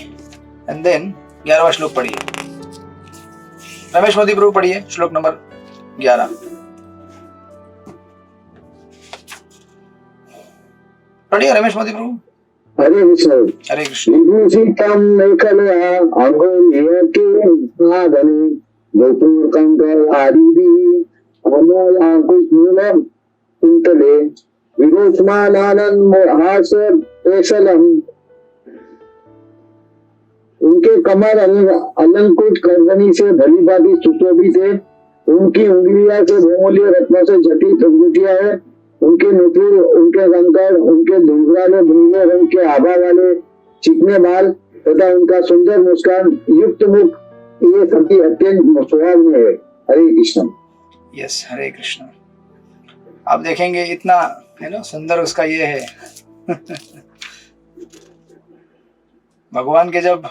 एंड देन 11वां श्लोक पढ़िए, रमेश मोदी प्रभु पढ़िए श्लोक नंबर 11। पढ़िए रमेश मोदी प्रभु। हरे कृष्ण। हरे कृष्ण। विभूषितं मेखलया अंगुलीयके साधने गोपूर्कंकर आदिभिः अमलांकुशमूलं कुंतले विरोचमालानं मोहासपेशलम्। उनके कमर अलंकृत करदनी से भली भांति सुशोभित है। उनकी उंगलियां से बहुमूल्य रत्नों से जटिल अंगूठियां है। उनके नुपुर, उनके कंकर, उनके धुंधराले नीले रंग के आभा वाले चिकने बाल तथा उनका सुंदर मुस्कान युक्त मुख, ये सभी अत्यंत सुहावनीय है। हरे कृष्ण। यस, हरे कृष्ण। आप देखेंगे इतना सुंदर उसका ये है। भगवान के जब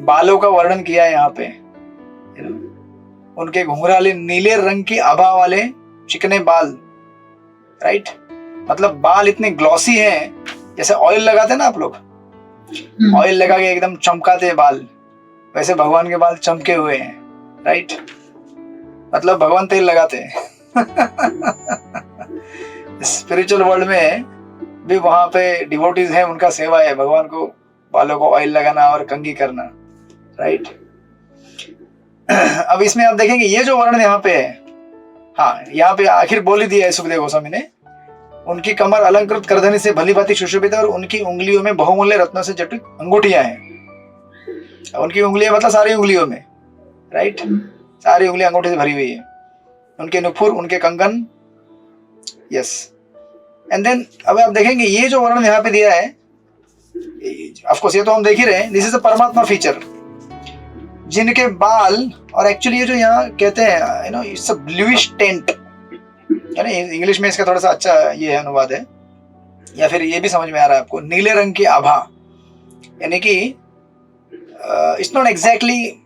बालों का वर्णन किया है यहाँ पे, उनके घुंघराले नीले रंग की आभा वाले चिकने बाल, राइट, मतलब बाल इतने ग्लॉसी हैं, जैसे ऑयल लगाते हैं ना आप लोग, ऑयल लगा के एकदम चमकाते हैं बाल, वैसे भगवान के बाल चमके हुए हैं, राइट, मतलब भगवान तेल लगाते हैं। स्पिरिचुअल वर्ल्ड में भी वहां पे डिवोटीज हैं, उनका सेवा है भगवान को बालों को ऑयल लगाना और कंघी करना, राइट। अब इसमें आप देखेंगे ये जो वर्णन यहाँ पे है, हाँ यहाँ पे आखिर बोल ही दिया है सुखदेव गोस्वामी ने, उनकी कमर अलंकृत करधनी से भली भांति सुशोभित है और उनकी उंगलियों में बहुमूल्य रत्नों से जटित अंगूठियां हैं। उनकी उंगलियां मतलब सारी उंगलियों में, राइट, सारी उंगलियां अंगूठे से भरी हुई है। उनके नुपुर, उनके कंगन, यस। एंड देन अब आप देखेंगे ये जो वर्णन यहाँ पे दिया है, ऑफ कोर्स ये तो हम देख ही रहे हैं, दिस इज अ परमात्मा फीचर, जिनके बाल, और एक्चुअली ये जो यहाँ कहते हैं इट्स अ ब्लूइश टेंट, यानी इंग्लिश में इसका थोड़ा सा अच्छा ये अनुवाद है, या फिर ये भी समझ में आ रहा है आपको, नीले रंग की आभा, यानी कि इट्स नॉट एग्जैक्टली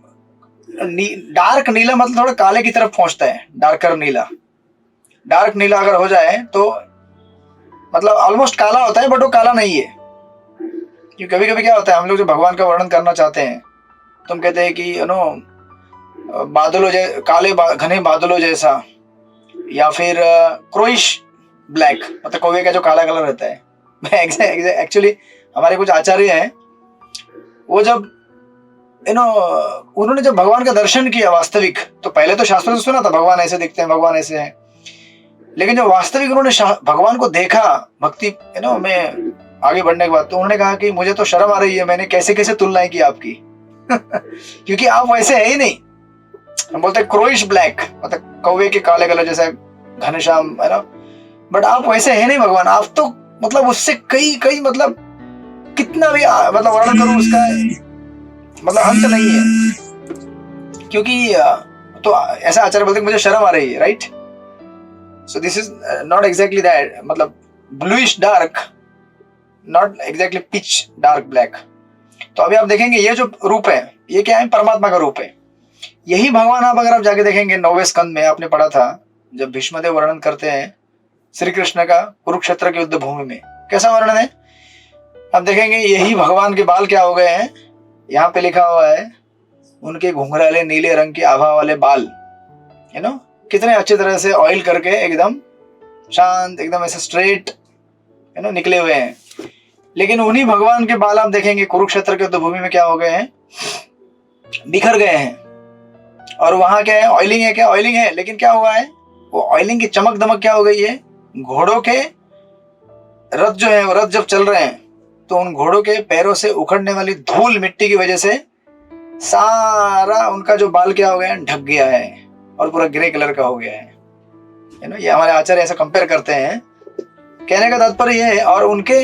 डार्क नीला, मतलब थोड़ा काले की तरफ पहुंचता है, डार्कर नीला। डार्क नीला अगर हो जाए तो मतलब ऑलमोस्ट काला होता है, बट वो काला नहीं है। क्योंकि कभी कभी क्या होता है, हम लोग जो भगवान का वर्णन करना चाहते हैं तो हम कहते हैं कि बादलों जैसे काले घने बादलों जैसा, या फिर क्रोइश ब्लैक, मतलब कौवे का जो काला कलर रहता है। एक्चुअली हमारे कुछ आचार्य हैं, वो जब उन्होंने जब भगवान का दर्शन किया वास्तविक, तो पहले तो शास्त्रों से सुना था भगवान ऐसे दिखते हैं, भगवान ऐसे हैं, लेकिन जब वास्तविक उन्होंने भगवान को देखा भक्ति में आगे बढ़ने के बाद, तो उन्होंने कहा कि मुझे तो शर्म आ रही है, मैंने कैसे कैसे तुलनाएं की आपकी। क्योंकि आप वैसे है ही नहीं। हम बोलते हैं क्रोइश ब्लैक, मतलब कौवे के काले कलर जैसा घनश्याम, है ना, बट आप वैसे है नहीं भगवान, आप तो मतलब उससे कई कई, मतलब कितना भी मतलब वर्णन करूं उसका मतलब अंत नहीं है। क्योंकि तो ऐसा आचार्य बोलते मुझे शर्म आ रही है, right. So this is not exactly that, मतलब bluish dark, not exactly pitch dark black. तो अभी आप देखेंगे ये जो रूप है, ये क्या है, परमात्मा का रूप है। यही भगवान आप अगर आप जाके देखेंगे 9वें स्कंद में, आपने पढ़ा था जब भीष्मदेव वर्णन करते हैं श्री कृष्ण का कुरुक्षेत्र के युद्ध भूमि में, कैसा वर्णन है आप देखेंगे। यही भगवान के बाल क्या हो गए हैं, यहाँ पे लिखा हुआ है उनके घुंघराले नीले रंग की आभा वाले बाल, कितने अच्छी तरह से ऑयल करके एकदम शांत, एकदम ऐसे स्ट्रेट निकले हुए हैं। लेकिन उन्हीं भगवान के बाल आप देखेंगे कुरुक्षेत्र के युद्ध भूमि में क्या हो गए हैं, बिखर गए हैं। और वहां क्या है, ऑयलिंग है, क्या ऑयलिंग है, लेकिन क्या हुआ है, वो ऑयलिंग की चमक दमक क्या हो गई है, घोड़ों के रथ जो है, वो रथ जब चल रहे हैं तो उन घोड़ों के पैरों से उखड़ने वाली धूल मिट्टी की वजह से सारा उनका जो बाल क्या हो गया है, ढक गया है और पूरा ग्रे कलर का हो गया है। ये हमारे आचार्य ऐसा कंपेयर करते हैं। कहने का तात्पर्य ये है। और उनके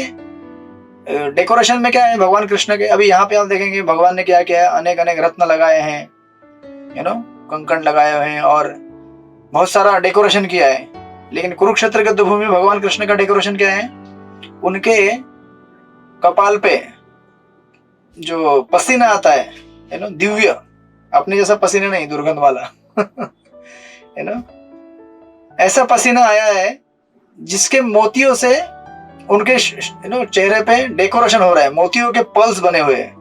डेकोरेशन में क्या है भगवान कृष्ण के, अभी यहाँ पे आप देखेंगे भगवान ने क्या किया है, अनेक अनेक रत्न लगाए हैं, कंकण लगाए हुए हैं और बहुत सारा डेकोरेशन किया है। लेकिन कुरुक्षेत्र के युद्ध भूमि में भगवान कृष्ण का डेकोरेशन क्या है, उनके कपाल पे जो पसीना आता है, दिव्य, अपने जैसा पसीना नहीं, दुर्गंध वाला, ऐसा पसीना आया है जिसके मोतियों से उनके चेहरे पे डेकोरेशन हो रहा है, मोतियों के पल्स बने हुए हैं,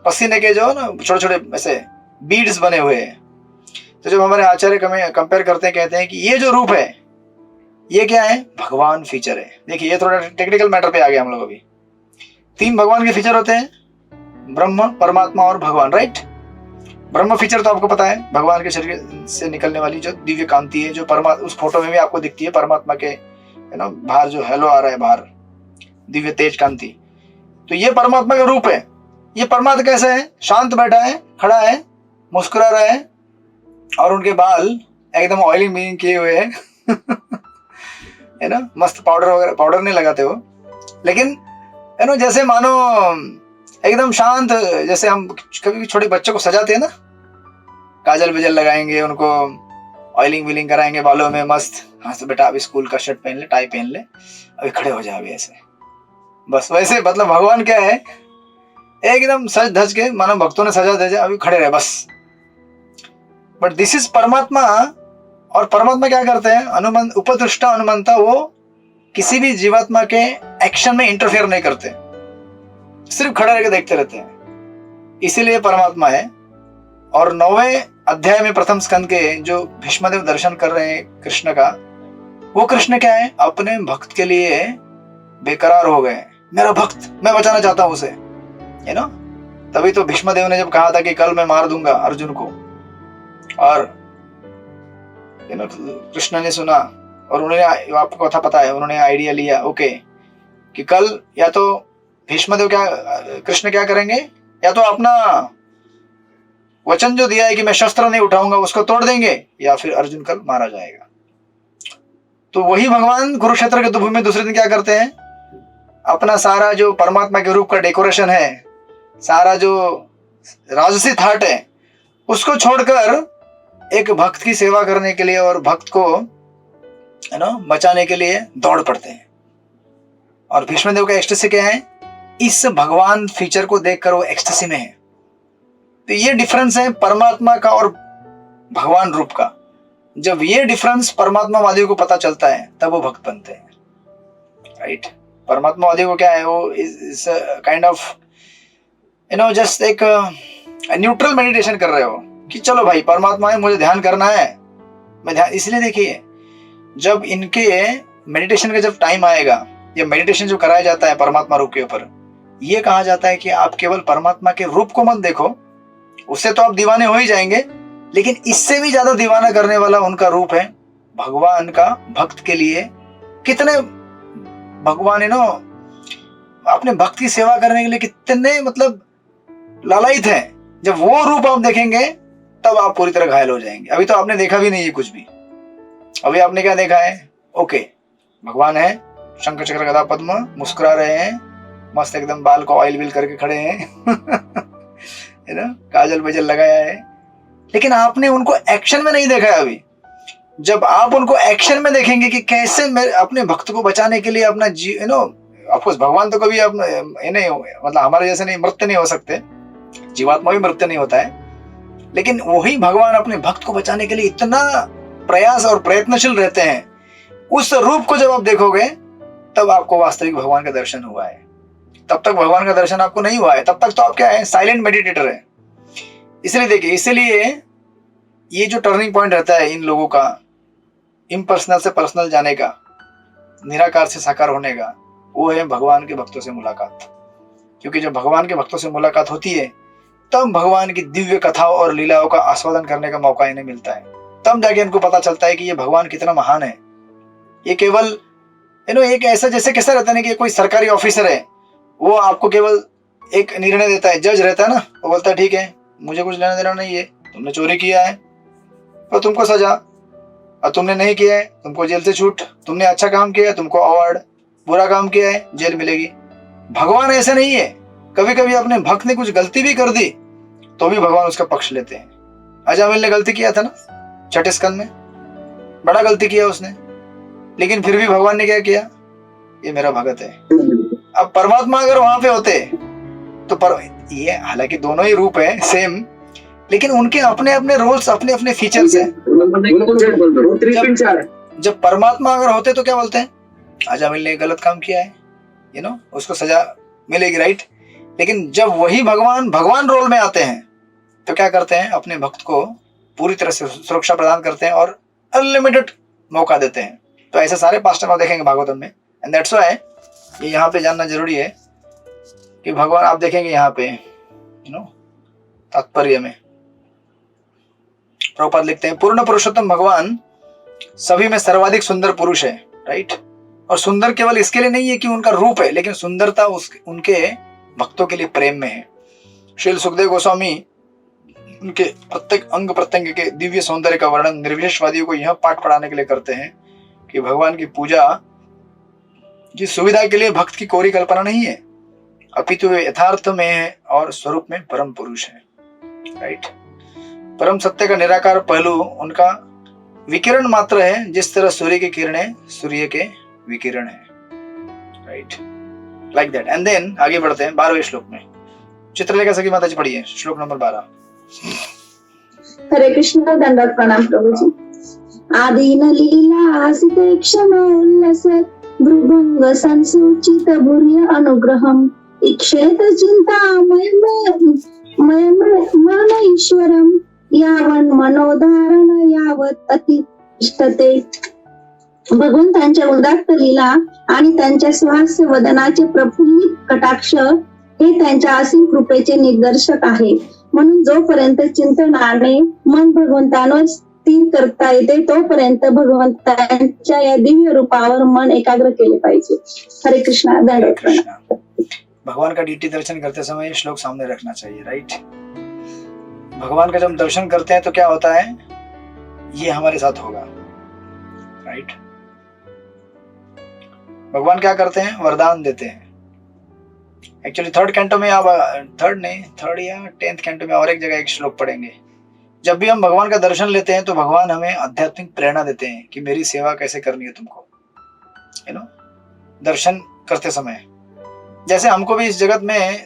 पसीने के जो छोटे छोटे ऐसे बीड्स बने हुए हैं। तो जब हमारे आचार्य कंपेयर करते हैं, कहते हैं कि ये जो रूप है ये क्या है, भगवान फीचर है। देखिए ये थोड़ा टेक्निकल मैटर पे आ गया हम लोग। अभी 3 भगवान के फीचर होते हैं, ब्रह्म, परमात्मा और भगवान, राइट। ब्रह्म फीचर तो आपको पता है, भगवान के शरीर से निकलने वाली जो दिव्य कांति है, जो परमात्मा उस फोटो में भी आपको दिखती है, परमात्मा के बाहर जो हेलो आ रहा है बाहर, दिव्य तेज कांति। तो ये परमात्मा का रूप है। ये परमात्मा कैसा है, शांत बैठा है, खड़ा है, मुस्कुरा रहा है और उनके बाल एकदम ऑयलिंग बीइंग किए हुए हैं, मस्त पाउडर वगैरह, पाउडर नहीं लगाते हो, लेकिन जैसे मानो एकदम शांत, जैसे हम कभी छोटे बच्चों को सजाते हैं ना, काजल बिजल लगाएंगे उनको ऑयलिंग विलिंग कराएंगे बालों में मस्त, हाँ तो बेटा अभी स्कूल का शर्ट पहन ले, टाई पहन ले, अभी खड़े हो जाए अभी ऐसे, बस वैसे मतलब भगवान क्या है, एकदम सज धज के मानो भक्तों ने सजा धजा अभी खड़े रहे बस। बट दिस इज परमात्मा। और परमात्मा क्या करते हैं, अनुमन उपदृष्टा अनुमंता, वो किसी भी जीवात्मा के एक्शन में इंटरफेयर नहीं करते, सिर्फ खड़े रह के देखते रहते हैं, इसीलिए परमात्मा है। और 9वें अध्याय में प्रथम स्कंद के जो भीष्मदेव दर्शन कर रहे हैं कृष्ण का, वो कृष्ण क्या है, अपने भक्त के लिए बेकरार हो गए, मेरा भक्त, मैं बचाना चाहता हूं उसे, यू नो। तभी तो भीष्मदेव ने जब कहा था कि कल मैं मार दूंगा अर्जुन को, और यू नो कृष्ण ने सुना और उन्होंने, आपको कथा पता है, उन्होंने आइडिया लिया ओके कि कल या तो भीष्मदेव क्या, कृष्ण क्या करेंगे, या तो अपना वचन जो दिया है कि मैं शस्त्र नहीं उठाऊंगा उसको तोड़ देंगे, या फिर अर्जुन कल मारा जाएगा। तो वही भगवान कुरुक्षेत्र के युद्ध में दूसरे दिन क्या करते हैं, अपना सारा जो परमात्मा के रूप का डेकोरेशन है, सारा जो राजसी थाट है, उसको छोड़कर एक भक्त की सेवा करने के लिए और भक्त को है ना बचाने के लिए दौड़ पड़ते हैं। और भीष्मदेव का एक्सटेसी क्या है, इस भगवान फीचर को देखकर वो एक्सटेसी में है। तो ये डिफरेंस है परमात्मा का और भगवान रूप का। जब ये डिफरेंस परमात्मा वादियों को पता चलता है तब वो भक्त बनते हैं, राइट। परमात्मा वादियों को क्या है, वो इस kind of you know just एक न्यूट्रल मेडिटेशन कर रहे हो कि चलो भाई परमात्मा है, मुझे ध्यान करना है, मैं ध्यान। इसलिए देखिए जब इनके मेडिटेशन का जब टाइम आएगा, ये मेडिटेशन जो कराया जाता है परमात्मा रूप के ऊपर, ये कहा जाता है कि आप केवल परमात्मा के रूप को मत देखो, उससे तो आप दीवाने हो ही जाएंगे, लेकिन इससे भी ज्यादा दीवाना करने वाला उनका रूप है भगवान का। भक्त के लिए कितने भगवान है ना, अपने भक्त की सेवा करने के लिए कितने मतलब लालायित हैं। जब वो रूप आप देखेंगे तब आप पूरी तरह घायल हो जाएंगे। अभी तो आपने देखा भी नहीं है कुछ भी, अभी आपने क्या देखा है, ओके भगवान है, शंख चक्र गदा पद्म, मुस्कुरा रहे हैं मस्त एकदम, बाल को ऑयल विल करके खड़े हैं है ना, काजल बजल लगाया है, लेकिन आपने उनको एक्शन में नहीं देखा है अभी। जब आप उनको एक्शन में देखेंगे कि कैसे मैं अपने भक्त को बचाने के लिए अपना यू नो, ऑफकोर्स भगवान तो कभी नहीं मतलब हमारे जैसे नहीं मृत्य नहीं हो सकते, जीवात्मा भी मृत्य नहीं होता है, लेकिन वही भगवान अपने भक्त को बचाने के लिए इतना प्रयास और प्रयत्नशील रहते हैं। उस रूप को जब आप देखोगे तब आपको वास्तविक भगवान का दर्शन हुआ है। तब तक भगवान का दर्शन आपको नहीं हुआ है, तब तक तो आप क्या है, साइलेंट मेडिटेटर है। इसलिए देखिए, इसीलिए ये जो टर्निंग पॉइंट रहता है इन लोगों का, इम्पर्सनल से पर्सनल जाने का, निराकार से साकार होने का, वो है भगवान के भक्तों से मुलाकात। क्योंकि जब भगवान के भक्तों से मुलाकात होती है तब भगवान की दिव्य कथाओं और लीलाओं का आस्वादन करने का मौका इन्हें मिलता है। तब जाके इनको पता चलता है कि ये भगवान कितना महान है। ये केवल यू नो एक ऐसा जैसे कैसा रहता है कि कोई सरकारी ऑफिसर है, वो आपको केवल एक निर्णय देता है, जज रहता है ना, वो बोलता है ठीक है मुझे कुछ लेना देना नहीं है, तुमने चोरी किया है तो तुमको सजा, और तुमने नहीं किया है तुमको जेल से छूट, तुमने अच्छा काम किया है तुमको अवार्ड, बुरा काम किया है जेल मिलेगी। भगवान ऐसा नहीं है, कभी कभी अपने भक्त ने कुछ गलती भी कर दी तो भी भगवान उसका पक्ष लेते हैं। अजामिल ने गलती किया था ना छठे स्कंद में, बड़ा गलती किया उसने, लेकिन फिर भी भगवान ने क्या किया, ये मेरा भगत है। अब परमात्मा अगर वहां पे होते तो ये हालांकि दोनों ही रूप है सेम, लेकिन उनके अपने अपने रोल्स, अपने अपने फीचर्स हैं। जब परमात्मा अगर होते तो क्या बोलते हैं, अजामिल ने गलत काम किया है, यू नो उसको सजा मिलेगी, राइट। लेकिन जब वही भगवान रोल में आते हैं तो क्या करते हैं, अपने भक्त को पूरी तरह से सुरक्षा प्रदान करते हैं और अनलिमिटेड मौका देते हैं। तो ऐसे सारे पास्टर आप देखेंगे भागवतम में, एंड दैट्स व्हाई ये यहाँ पे जानना जरूरी है कि भगवान आप देखेंगे यहाँ पे यू नो तात्पर्य में प्रभुपाद लिखते हैं, पूर्ण पुरुषोत्तम भगवान सभी में सर्वाधिक सुंदर पुरुष है, राइट। और सुंदर केवल इसके लिए नहीं है कि उनका रूप है, लेकिन सुंदरता उनके भक्तों के लिए प्रेम में है। श्रील सुखदेव गोस्वामी उनके प्रत्येक अंग प्रत्यंग के दिव्य सौंदर्य का वर्णन निर्विशेषवादियों को यह पाठ पढ़ाने के लिए करते हैं कि भगवान की पूजा की सुविधा के लिए भक्त की कोरी कल्पना नहीं है, अपितु वे यथार्थ में है और स्वरूप में परम पुरुष है, राइट। परम सत्य का निराकार पहलू उनका विकिरण मात्र है, जिस तरह सूर्य की किरणें सूर्य के विकिरण है, right, like that. And then आगे बढ़ते हैं 12वें श्लोक में। चित्रलेखा सखी माता जी पढ़िए श्लोक नंबर 12। हरे कृष्ण, दंडवत प्रणाम प्रभु जी। आदीन लीला आसिते क्षण उल्लस भ्रुभंग संसूचित भूर्य अनुग्रहम इक्षेत चिंता मन ईश्वरम यावन मनोधारण यावत अतिष्ठते। भगवंतांच्या उदात्त लीला आणि त्यांच्या सुहास्य वदनाचे प्रफुल्लित कटाक्ष हे त्यांच्या असीम कृपेचे निदर्शक आहे। म्हणून जोपर्यंत चिंतनाने मन भगवंतांवर स्थिर करता येते तोपर्यंत भगवंतांच्या या दिव्य रूपावर मन एकाग्र केले पाहिजे। हरे कृष्णा, दंडवत प्रणाम। भगवान का डीटी दर्शन करते समय ये श्लोक सामने रखना चाहिए, राइट। भगवान का जब दर्शन करते हैं तो क्या होता है, ये हमारे साथ होगा, राइट। भगवान क्या करते हैं, वरदान देते हैं। एक्चुअली थर्ड कैंटो में आप थर्ड या 10th कैंटो में और एक जगह एक श्लोक पढ़ेंगे। जब भी हम भगवान का दर्शन लेते हैं तो भगवान हमें आध्यात्मिक प्रेरणा देते हैं कि मेरी सेवा कैसे करनी है तुमको, दर्शन करते समय। जैसे हमको भी इस जगत में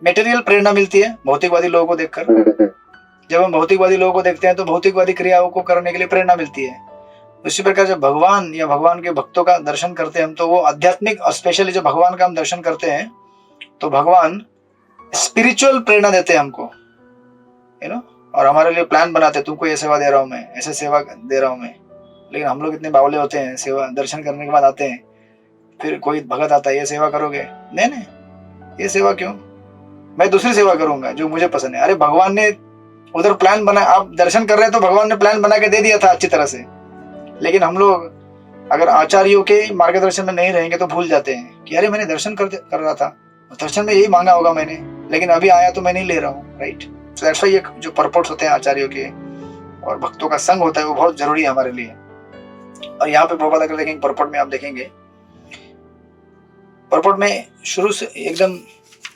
मेटेरियल प्रेरणा मिलती है भौतिकवादी लोगों को देखकर। जब हम भौतिकवादी लोगों को देखते हैं तो भौतिकवादी क्रियाओं को करने के लिए प्रेरणा मिलती है। उसी प्रकार जब भगवान या भगवान के भक्तों का दर्शन करते हैं हम तो वो आध्यात्मिक, और स्पेशली जब भगवान का हम दर्शन करते हैं तो भगवान स्पिरिचुअल प्रेरणा देते हैं हमको, और हमारे लिए प्लान बनाते हैं, तुमको ये सेवा दे रहा हूं मैं, ऐसे सेवा दे रहा हूं मैं। लेकिन हम लोग इतने बावले होते हैं, सेवा दर्शन करने के बाद आते हैं, फिर कोई भगत आता है, ये सेवा करोगे? नहीं, ये सेवा क्यों, मैं दूसरी सेवा करूंगा जो मुझे पसंद है। अरे भगवान ने उधर प्लान बना, आप दर्शन कर रहे हैं तो भगवान ने प्लान बना के दे दिया था अच्छी तरह से। लेकिन हम लोग अगर आचार्यों के मार्गदर्शन में नहीं रहेंगे तो भूल जाते हैं कि अरे मैंने दर्शन कर रहा था, दर्शन में यही मांगा होगा मैंने, लेकिन अभी आया तो मैं नहीं ले रहा हूँ, राइट। सो दैट्स व्हाई ये जो पर्पट्स होते हैं आचार्यों के और भक्तों का संग होता है वो बहुत जरूरी है हमारे लिए। और यहाँ पे प्रभुपाद अगर देखेंगे पर्पट में, आप देखेंगे पर्पट में शुरू से एकदम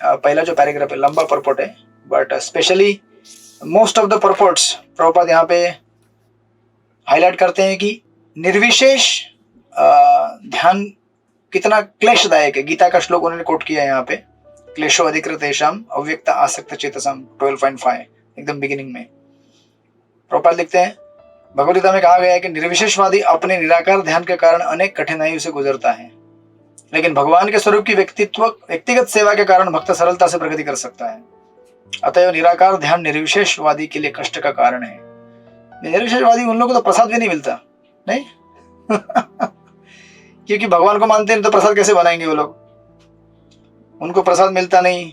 पहला जो पैराग्राफ है लंबा पर्पट है, but specially most of the purports Prabhupada यहाँ पे हाईलाइट करते हैं कि निर्विशेष ध्यान कितना क्लेशदायक है। गीता का श्लोक उन्होंने कोट किया है यहाँ पे, क्लेशो अधिकृतेषाम अव्यक्त आसक्त चेतसम 12.5 एकदम बिगिनिंग में। प्रभुपाद लिखते हैं भगवद्गीता में कहा गया है कि निर्विशेषवादी अपने निराकार ध्यान के कारण अनेक कठिनाइयों से गुजरता है, लेकिन भगवान के स्वरूप की व्यक्तिगत सेवा के कारण भक्त सरलता से प्रगति कर सकता है। अतएव निराकार ध्यान निर्विशेषवादी के लिए कष्ट का कारण है। निर्विशेषवादी उन लोगों को तो प्रसाद भी नहीं मिलता, नहीं क्योंकि भगवान को मानते हैं तो प्रसाद कैसे बनाएंगे वो लोग, उनको प्रसाद मिलता नहीं,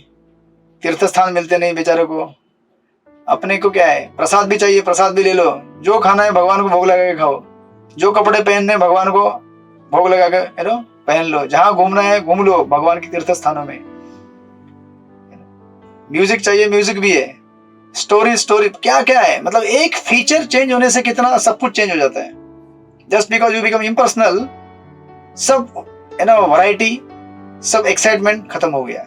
तीर्थ स्थान मिलते नहीं बेचारों को। अपने को क्या है, प्रसाद भी चाहिए, प्रसाद भी ले लो, जो खाना है भगवान को भोग लगा के खाओ, जो कपड़े पहनने भगवान को भोग लगा के पहन लो, जहां घूमना है घूम लो भगवान के तीर्थ स्थानों में। म्यूजिक चाहिए, म्यूजिक भी है, स्टोरी क्या क्या है, मतलब एक फीचर चेंज होने से कितना सब कुछ चेंज हो जाता है। Just because you become impersonal, सब वैरायटी, सब एक्साइटमेंट खत्म हो गया।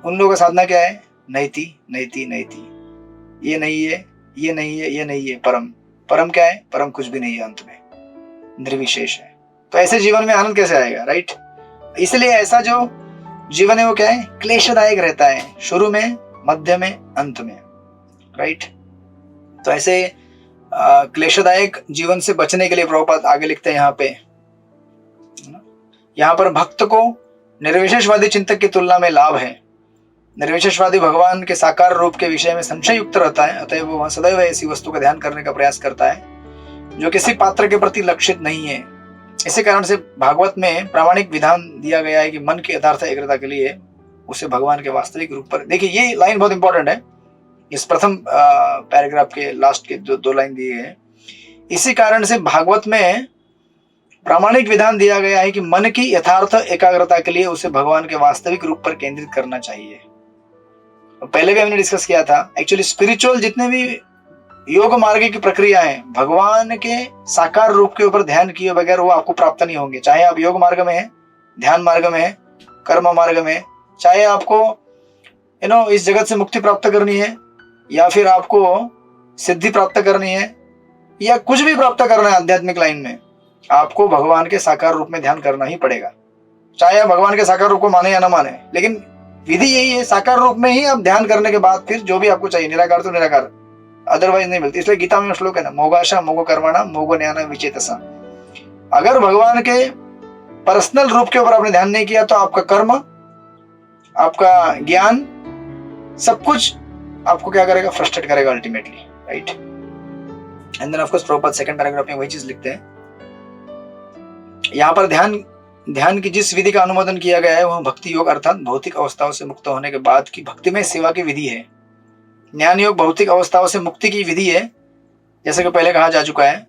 उन लोगों का साधना क्या है, नैति, ये नहीं है, ये नहीं है, ये नहीं है, परम क्या है, परम कुछ भी नहीं है, अंत में निर्विशेष है। तो ऐसे जीवन में आनंद कैसे आएगा, राइट। इसलिए ऐसा जो जीवन है वो क्या है, क्लेशदायक रहता है, शुरू में, मध्य में, अंत में, राइट। तो ऐसे क्लेशदायक जीवन से बचने के लिए प्रभुपाद आगे लिखते हैं यहाँ पर भक्त को निर्विशेषवादी चिंतक की तुलना में लाभ है। निर्विशेषवादी भगवान के साकार रूप के विषय में संशय युक्त रहता है, अतः वो सदैव ऐसी वस्तु का ध्यान करने का प्रयास करता है जो किसी पात्र के प्रति लक्षित नहीं है। इसी कारण से भागवत में प्रामाणिक विधान दिया गया है कि मन की यथार्थ एकाग्रता के लिए उसे भगवान के वास्तविक रूप पर, देखिए ये लाइन बहुत इंपॉर्टेंट है, इस प्रथम पैराग्राफ के लास्ट के दो लाइन दिए हैं। इसी कारण से भागवत में प्रामाणिक विधान दिया गया है कि मन की यथार्थ एकाग्रता के लिए उसे भगवान के वास्तविक रूप पर केंद्रित करना चाहिए। पहले भी हमने डिस्कस किया था, एक्चुअली स्पिरिचुअल जितने भी योग मार्ग की प्रक्रिया है, भगवान के साकार रूप के ऊपर ध्यान किए बगैर वो आपको प्राप्त नहीं होंगे। चाहे आप योग मार्ग में है, ध्यान मार्ग में है, कर्म मार्ग में, चाहे आपको इस जगत से मुक्ति प्राप्त करनी है, या फिर आपको सिद्धि प्राप्त करनी है, या कुछ भी प्राप्त करना है आध्यात्मिक लाइन में, आपको भगवान के साकार रूप में ध्यान करना ही पड़ेगा। चाहे आप भगवान के साकार रूप को माने या ना माने, लेकिन विधि यही है, साकार रूप में ही आप ध्यान करने के बाद फिर जो भी आपको चाहिए, निराकार तो निराकार, अदरवाइज नहीं मिलती। इसलिए गीता में श्लोक है ना, मोगाशा मोगो कर्मणा मोगो न्याना विचेतसा। अगर भगवान के पर्सनल रूप के ऊपर आपने ध्यान नहीं किया तो आपका कर्म, आपका ज्ञान, सब कुछ आपको क्या करेगा, फ्रस्ट्रेट करेगा ultimately, right. And then of course Prabhupada second paragraph में वही चीज लिखते हैं। यहाँ पर ध्यान की जिस विधि का अनुमोदन किया गया है वह भक्ति योग अर्थात भौतिक अवस्थाओं से मुक्त होने के बाद की भक्तिमय सेवा की विधि है। ज्ञान योग भौतिक अवस्थाओं से मुक्ति की विधि है, जैसे कि पहले कहा जा चुका है।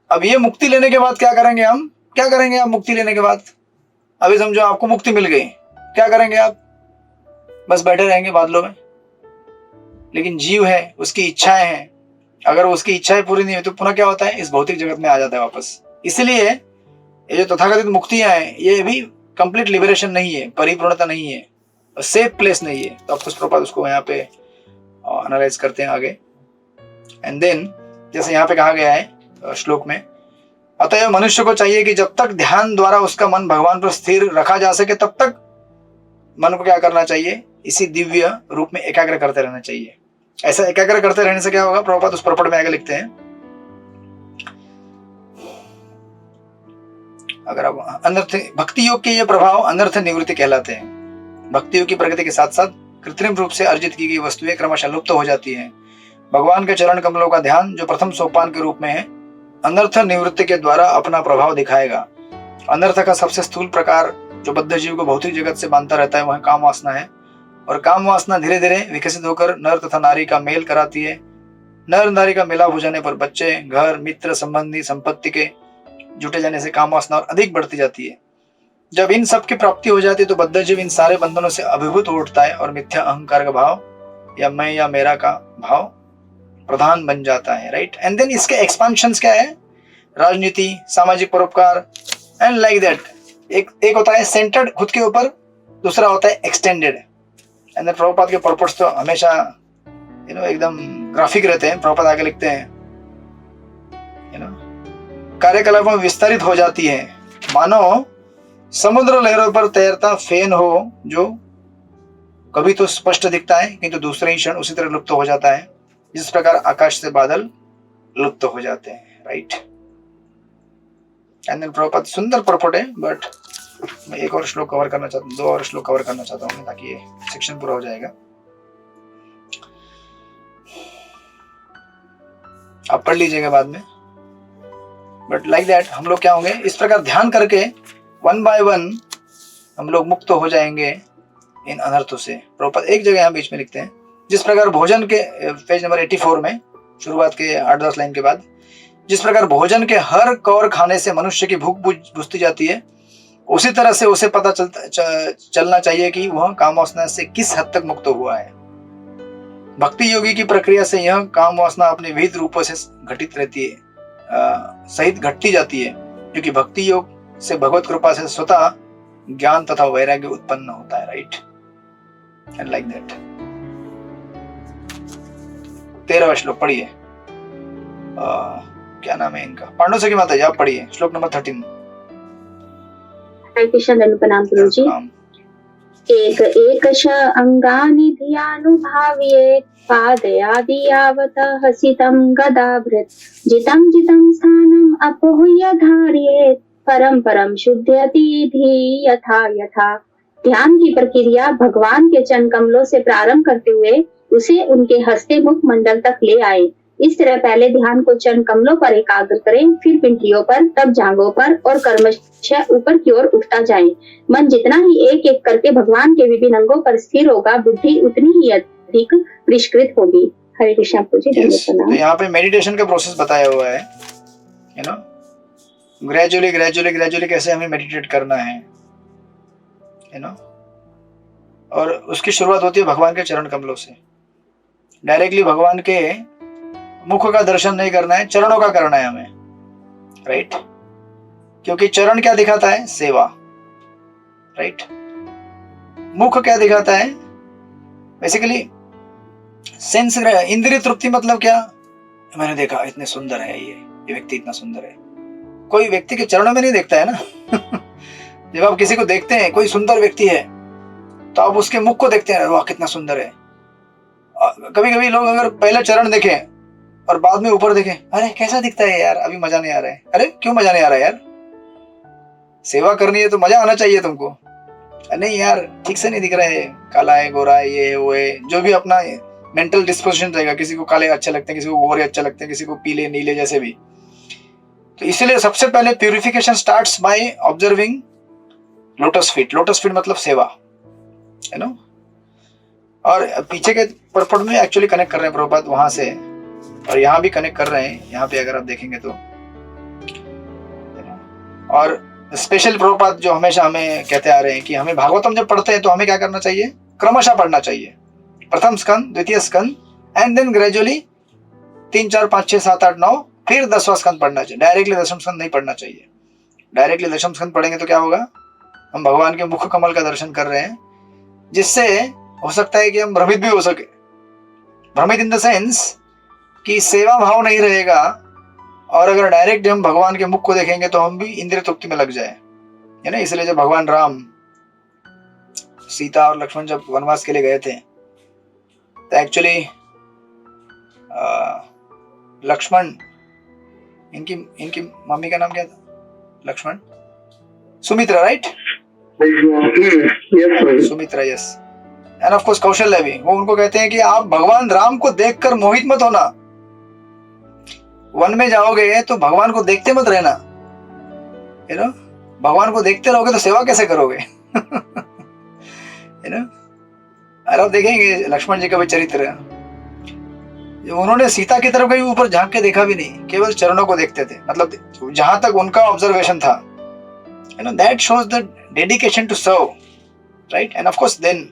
अब ये मुक्ति लेने के बाद क्या करेंगे हम, क्या करेंगे आप मुक्ति लेने के बाद? अभी समझो आपको मुक्ति मिल गई, क्या करेंगे आप? बस बैठे रहेंगे बादलों में। लेकिन जीव है, उसकी इच्छाएं हैं, अगर उसकी इच्छाएं पूरी नहीं हुई तो पुनः क्या होता है, इस भौतिक जगत में आ जाता है वापस। इसलिए ये जो तथाकथित मुक्तियां हैं ये भी कंप्लीट लिबरेशन नहीं है, परिपूर्णता नहीं है, सेफ प्लेस नहीं है। तो आपको प्रभुपाद उसको यहाँ पे एनालाइज करते हैं आगे। एंड देन जैसे यहाँ पे कहा गया है श्लोक में, अतः मनुष्य को चाहिए कि जब तक ध्यान द्वारा उसका मन भगवान पर स्थिर रखा जा सके तब तक मन को क्या करना चाहिए, इसी दिव्य रूप में एकाग्र करते रहना चाहिए। ऐसा एकाग्र करते रहने से क्या होगा, प्रभुपाद उस प्रपट में आगे लिखते हैं, अगर आप अनर्थ, भक्ति योग के ये प्रभाव अनर्थ निवृत्ति कहलाते हैं। भक्ति योग की प्रगति के साथ साथ कृत्रिम रूप से अर्जित की गई वस्तुएं क्रमशः लुप्त हो जाती हैं। भगवान के चरण कमलों का ध्यान जो प्रथम सोपान के रूप में है, अनर्थ निवृत्ति के द्वारा अपना प्रभाव दिखाएगा। अनर्थ का सबसे स्थूल प्रकार जो बद्ध जीव को भौतिक जगत से बांधता रहता है वह काम वासना है। और काम वासना धीरे धीरे विकसित होकर नर तथा नारी का मेल कराती है। नर नारी का मिलाप हो जाने पर बच्चे, घर, मित्र, संबंधी, संपत्ति के जुटे जाने से काम वासना और अधिक बढ़ती जाती है। जब इन सब की प्राप्ति हो जाती है तो बद्ध जीव इन सारे बंधनों से अभिभूत हो उठता है और मिथ्या अहंकार का भाव या मैं या मेरा का भाव प्रधान बन जाता है, राइट। एंड देन इसके एक्सपांशंस क्या है, राजनीति, सामाजिक परोपकार एंड लाइक दैट। एक होता है सेंटर्ड खुद के ऊपर, दूसरा होता है एक्सटेंडेड। एंड देन प्रभुपाद के पर्पस तो हमेशा एकदम ग्राफिक रहते हैं। प्रभुपाद आगे लिखते हैं, कार्यकलापों में विस्तारित हो जाती है, मानो समुद्र लहरों पर तैरता फेन हो जो कभी तो स्पष्ट दिखता है किंतु दूसरे ही क्षण उसी तरह लुप्त हो जाता है जिस प्रकार आकाश से बादल लुप्त हो जाते हैं, राइट। एंड देन प्रभुपाद सुंदर पर्पट है, बट मैं एक और श्लोक कवर करना चाहता हूँ, 2 और श्लोक कवर करना चाहता हूँ ताकि ये सेक्शन पूरा हो जाएगा। आप पढ़ लीजिएगा बाद में, बट लाइक दैट हम लोग क्या होंगे, इस प्रकार ध्यान करके 1 by 1 हम लोग मुक्त हो जाएंगे इन अनर्थों से। प्रभुपाद एक जगह यहाँ बीच में लिखते हैं, जिस प्रकार भोजन के पेज नंबर 84 में शुरुआत के 8-10 लाइन के बाद, जिस प्रकार भोजन के हर कौर खाने से मनुष्य की भूख बुझती जाती है, उसी तरह से उसे पता चलना चाहिए कि वह काम वासना से किस हद तक मुक्त हुआ है। भक्ति योगी की प्रक्रिया से यह काम वासना अपने विविध रूपों से घटित रहती है, सहित घटती जाती है, क्योंकि भक्ति योग से भगवत कृपा से स्वतः ज्ञान तथा वैराग्य उत्पन्न होता है, राइट। एंड लाइक दैट 13वां श्लोक पढ़िए, क्या नाम है इनका, पांडु सखी माता जी, आप पढ़िए श्लोक नंबर 13। हरे कृष्ण, दंड प्रणाम गुरुजी। एक एकश अंगानि धियानुभाव्ये पादयादि यावत् हसितं गदाभृत जितं जितं स्थानम् अपोह्य धार्येत् परम परम शुद्धयति धी यथा यथा। ध्यान की प्रक्रिया भगवान के चरण कमलों से प्रारंभ करते हुए उसे उनके हस्ते मुख मंडल तक ले आए। इस तरह पहले ध्यान को चरण कमलों पर एकाग्र करें, फिर पिंडलियों पर, तब जांघों पर और क्रमशः ऊपर की ओर उठता जाए। मन जितना ही एक एक करके भगवान के विभिन्न अंगों पर स्थिर होगा, बुद्धि उतनी ही अधिक परिष्कृत होगी। हरे कृष्ण जी। तो यहाँ पे मेडिटेशन का प्रोसेस बताया हुआ है, ग्रेजुअली ग्रेजुअली ग्रेजुअली कैसे हमें मेडिटेट करना है, और उसकी शुरुआत होती है भगवान के चरण कमलों से। डायरेक्टली भगवान के मुख का दर्शन नहीं करना है, चरणों का करना है हमें, राइट। क्योंकि चरण क्या दिखाता है, सेवा, राइट। मुख क्या दिखाता है, बेसिकली सेंस, इंद्रिय तृप्ति। मतलब क्या, मैंने देखा इतने सुंदर है ये व्यक्ति इतना सुंदर है। कोई व्यक्ति के चरणों में नहीं देखता है ना। जब आप किसी को देखते हैं कोई सुंदर व्यक्ति है तो आप उसके मुख को देखते हैं, वाह कितना सुंदर है। कभी कभी लोग अगर पहले चरण देखें और बाद में ऊपर देखें, अरे कैसा दिखता है यार, अभी मजा नहीं आ रहा है। अरे क्यों मजा नहीं आ रहा है यार, सेवा करनी है तो मजा आना चाहिए तुमको। नहीं यार ठीक से नहीं दिख रहा है, काला है, गोरा है, ये है, वो है, जो भी अपना मेंटल डिस्पोजिशन रहेगा। किसी को काले अच्छे लगते हैं, किसी को गोरे अच्छे लगते हैं, किसी को पीले नीले जैसे भी। तो इसलिए सबसे पहले purification starts by observing lotus feet. Lotus feet मतलब सेवा, है ना। और पीछे के परपट में एक्चुअली कनेक्ट कर रहे हैं प्रभुपाद वहां से, और यहाँ भी कनेक्ट कर रहे हैं। यहाँ पे अगर आप देखेंगे तो, और स्पेशल प्रभुपाद जो हमेशा हमें कहते आ रहे हैं कि हमें भागवतम जब पढ़ते हैं तो हमें क्या करना चाहिए, क्रमशः पढ़ना चाहिए। प्रथम स्कंद, द्वितीय स्कंद, एंड देन ग्रेजुअली 3, 4, 5, 6, 7, 8, 9, फिर 10वां स्कंद पढ़ना चाहिए। डायरेक्टली 10वां स्कंद नहीं पढ़ना चाहिए। डायरेक्टली 10वां स्कंद पढ़ेंगे तो क्या होगा, हम भगवान के मुख कमल का दर्शन कर रहे हैं, जिससे हो सकता है कि हम भ्रमित भी हो सके। भ्रमित इन द सेंस कि सेवा भाव नहीं रहेगा, और अगर डायरेक्ट हम भगवान के मुख को देखेंगे तो हम भी इंद्रिय तृप्ति में लग जाए, है ना। इसलिए जब भगवान राम, सीता और लक्ष्मण जब वनवास के लिए गए थे तो एक्चुअली लक्ष्मण, इनकी मम्मी का नाम क्या था, Lakshman, Sumitra, right, Sumitra, yes, and of course Kaushalya भी। वो उनको कहते हैं कि आप भगवान राम को देखकर मोहित मत होना, वन में जाओगे तो भगवान को देखते मत रहना, है ना। भगवान को देखते रहोगे तो सेवा कैसे करोगे, है ना। और आप देखेंगे लक्ष्मण जी का भी चरित्र, उन्होंने सीता की तरफ कहीं ऊपर झांक के देखा भी नहीं, केवल चरणों को देखते थे, मतलब जहां तक उनका ऑब्जर्वेशन था, है ना। That shows the dedication to serve, right. And of course then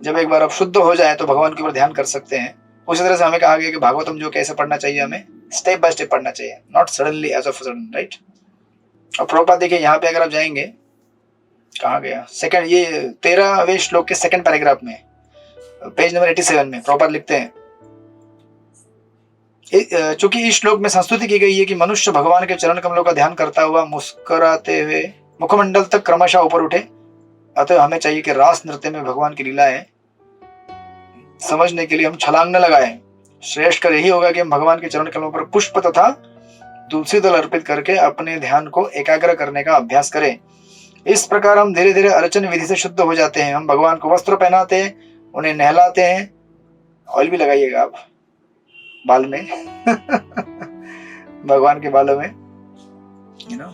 जब एक बार आप शुद्ध हो जाए तो भगवान के ऊपर ध्यान कर सकते हैं। उसी तरह से हमें कहा गया कि भागवतम जो कैसे पढ़ना चाहिए, हमें स्टेप बाय स्टेप पढ़ना चाहिए, not suddenly as of sudden, right. और प्रभुपाद देखिए यहाँ पे अगर आप जाएंगे, कहाँ गया, सेकंड, ये 13वें श्लोक के सेकंड पैराग्राफ में, पेज नंबर 87 में प्रभुपाद लिखते हैं, चूंकि इस श्लोक में संस्तुति की गई है कि मनुष्य भगवान के चरण कमलों का ध्यान करता हुआ मुस्कुराते हुए मुखमंडल तक क्रमशः ऊपर उठे, अतः हमें चाहिए कि रास नृत्य में भगवान की लीलाएं समझने के लिए हम छलांग न लगाएं। श्रेष्ठ कर यही होगा कि हम भगवान के चरण कमलों पर पुष्प तथा तुलसी दल अर्पित करके अपने ध्यान को एकाग्र करने का अभ्यास करें। इस प्रकार हम धीरे धीरे अर्चन विधि से शुद्ध हो जाते हैं। हम भगवान को वस्त्र पहनाते हैं, उन्हें नहलाते हैं, ऑयल भी लगाइएगा आप बाल में भगवान के बालों में, यू नो,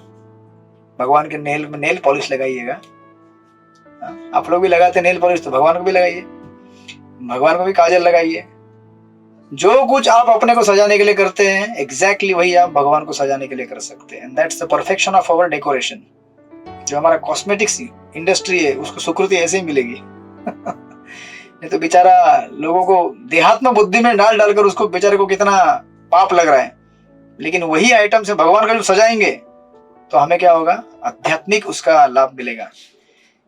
भगवान के नेल पॉलिश लगाइएगा। आप लोग भी लगाते नेल पॉलिश तो भगवान को भी लगाइए, भगवान को भी काजल लगाइए। जो कुछ आप अपने को सजाने के लिए करते हैं, एग्जैक्टली वही आप भगवान को सजाने के लिए कर सकते हैं। That's the perfection of our decoration. जो हमारा कॉस्मेटिक्स इंडस्ट्री है उसको सुकृति ऐसे ही मिलेगी नहीं तो बेचारा लोगों को देहात्म बुद्धि में डालकर उसको बेचारे को कितना पाप लग रहा है। लेकिन वही आइटम से भगवान का जो सजाएंगे तो हमें क्या होगा, आध्यात्मिक उसका लाभ मिलेगा।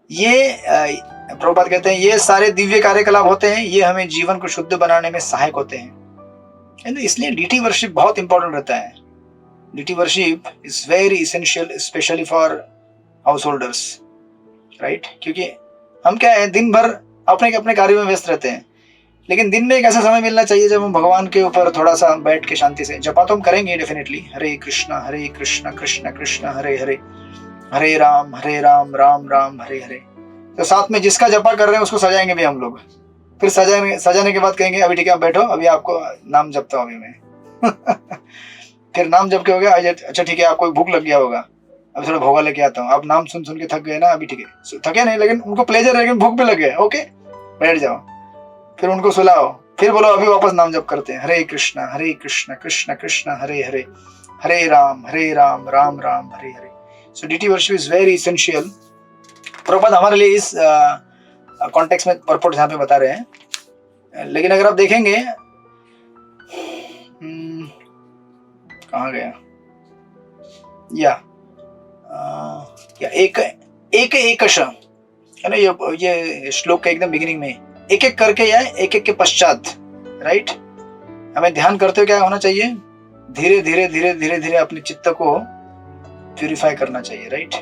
ये प्रभुपाद कहते हैं ये सारे दिव्य कार्यकलाप होते हैं, ये हमें जीवन को शुद्ध बनाने में सहायक होते हैं। इसलिए डीटी वर्शिप बहुत इंपॉर्टेंट रहता है। DT worship is very essential specially for house holders, right. क्योंकि हम क्या है, दिन भर अपने अपने कार्यों में व्यस्त रहते हैं, लेकिन दिन में एक ऐसा समय मिलना चाहिए जब हम भगवान के ऊपर थोड़ा सा बैठ के शांति से, जपा तो हम करेंगे डेफिनेटली, हरे कृष्णा कृष्ण कृष्ण हरे हरे, हरे राम राम राम हरे हरे। तो साथ में जिसका जपा कर रहे हैं उसको सजाएंगे भी हम लोग। फिर सजाने के बाद कहेंगे अभी ठीक है आप बैठो, अभी आपको नाम जपता हूँ अभी मैं फिर नाम जप के हो गया, अच्छा ठीक है आपको भूख लग गया होगा, अभी थोड़ा भोगा लेके आता हूँ। आप नाम सुन के थक गए ना, अभी ठीक है, थके नहीं लेकिन उनको प्लेजर है, लेकिन भूख भी लग गया, ओके बैठ जाओ। फिर उनको सुलाओ, फिर बोलो अभी वापस नाम जप करते हैं, Hare Krishna Krishna Krishna Hare Hare, Hare Ram Ram Ram Hare Hare. So deity worship is very essential. Prabhupada हमारे लिए इस कॉन्टेक्स्ट में परपोर्ट यहाँ पे बता रहे हैं। लेकिन अगर आप देखेंगे कहाँ गया, या एक है ना, ये श्लोक के एकदम बिगिनिंग में एक एक करके या एक एक के पश्चात, राइट। हमें ध्यान करते हुए क्या होना चाहिए, धीरे धीरे धीरे धीरे धीरे अपने चित्त को प्यूरिफाई करना चाहिए, राइट।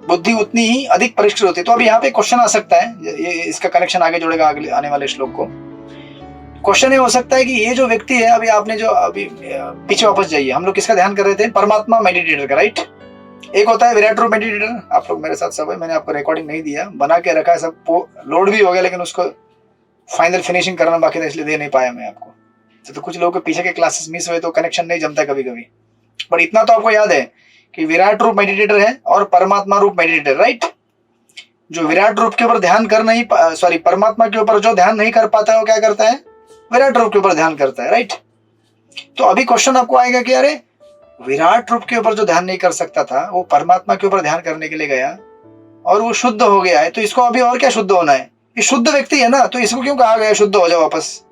बुद्धि उतनी ही अधिक परिष्कृत होती है। तो अभी यहाँ पे क्वेश्चन आ सकता है, ये इसका कनेक्शन आगे जोड़ेगा अगले आने वाले श्लोक को। क्वेश्चन ये हो सकता है कि ये जो व्यक्ति है, अभी आपने जो अभी पीछे वापस जाइए, हम लोग किसका ध्यान कर रहे थे, परमात्मा मेडिटेटर का, राइट। एक होता है विराट रूप मेडिटेटर, आप लोग मेरे साथ सब है, मैंने आपको रिकॉर्डिंग नहीं दिया, बना के रखा है, सब लोड भी हो गया, लेकिन उसको फाइनल फिनिशिंग करना बाकी था, इसलिए दे नहीं पाया मैं आपको। तो कुछ लोगों के पीछे के क्लासेस मिस हुए तो कनेक्शन नहीं जमता कभी कभी, पर इतना तो आपको याद है कि विराट रूप मेडिटेटर है और परमात्मा रूप मेडिटेटर, राइट। जो विराट रूप के ऊपर ध्यान कर नहीं, सॉरी, परमात्मा के ऊपर जो ध्यान नहीं कर पाता है वो क्या करता है, विराट रूप के ऊपर ध्यान करता है, राइट। तो अभी क्वेश्चन आपको आएगा कि अरे विराट रूप के ऊपर जो ध्यान नहीं कर सकता था वो परमात्मा के ऊपर ध्यान करने के लिए गया और वो शुद्ध हो गया है, तो इसको अभी और क्या शुद्ध होना है, ये शुद्ध व्यक्ति है ना, तो इसको क्यों कहा गया शुद्ध हो जाओ वापस।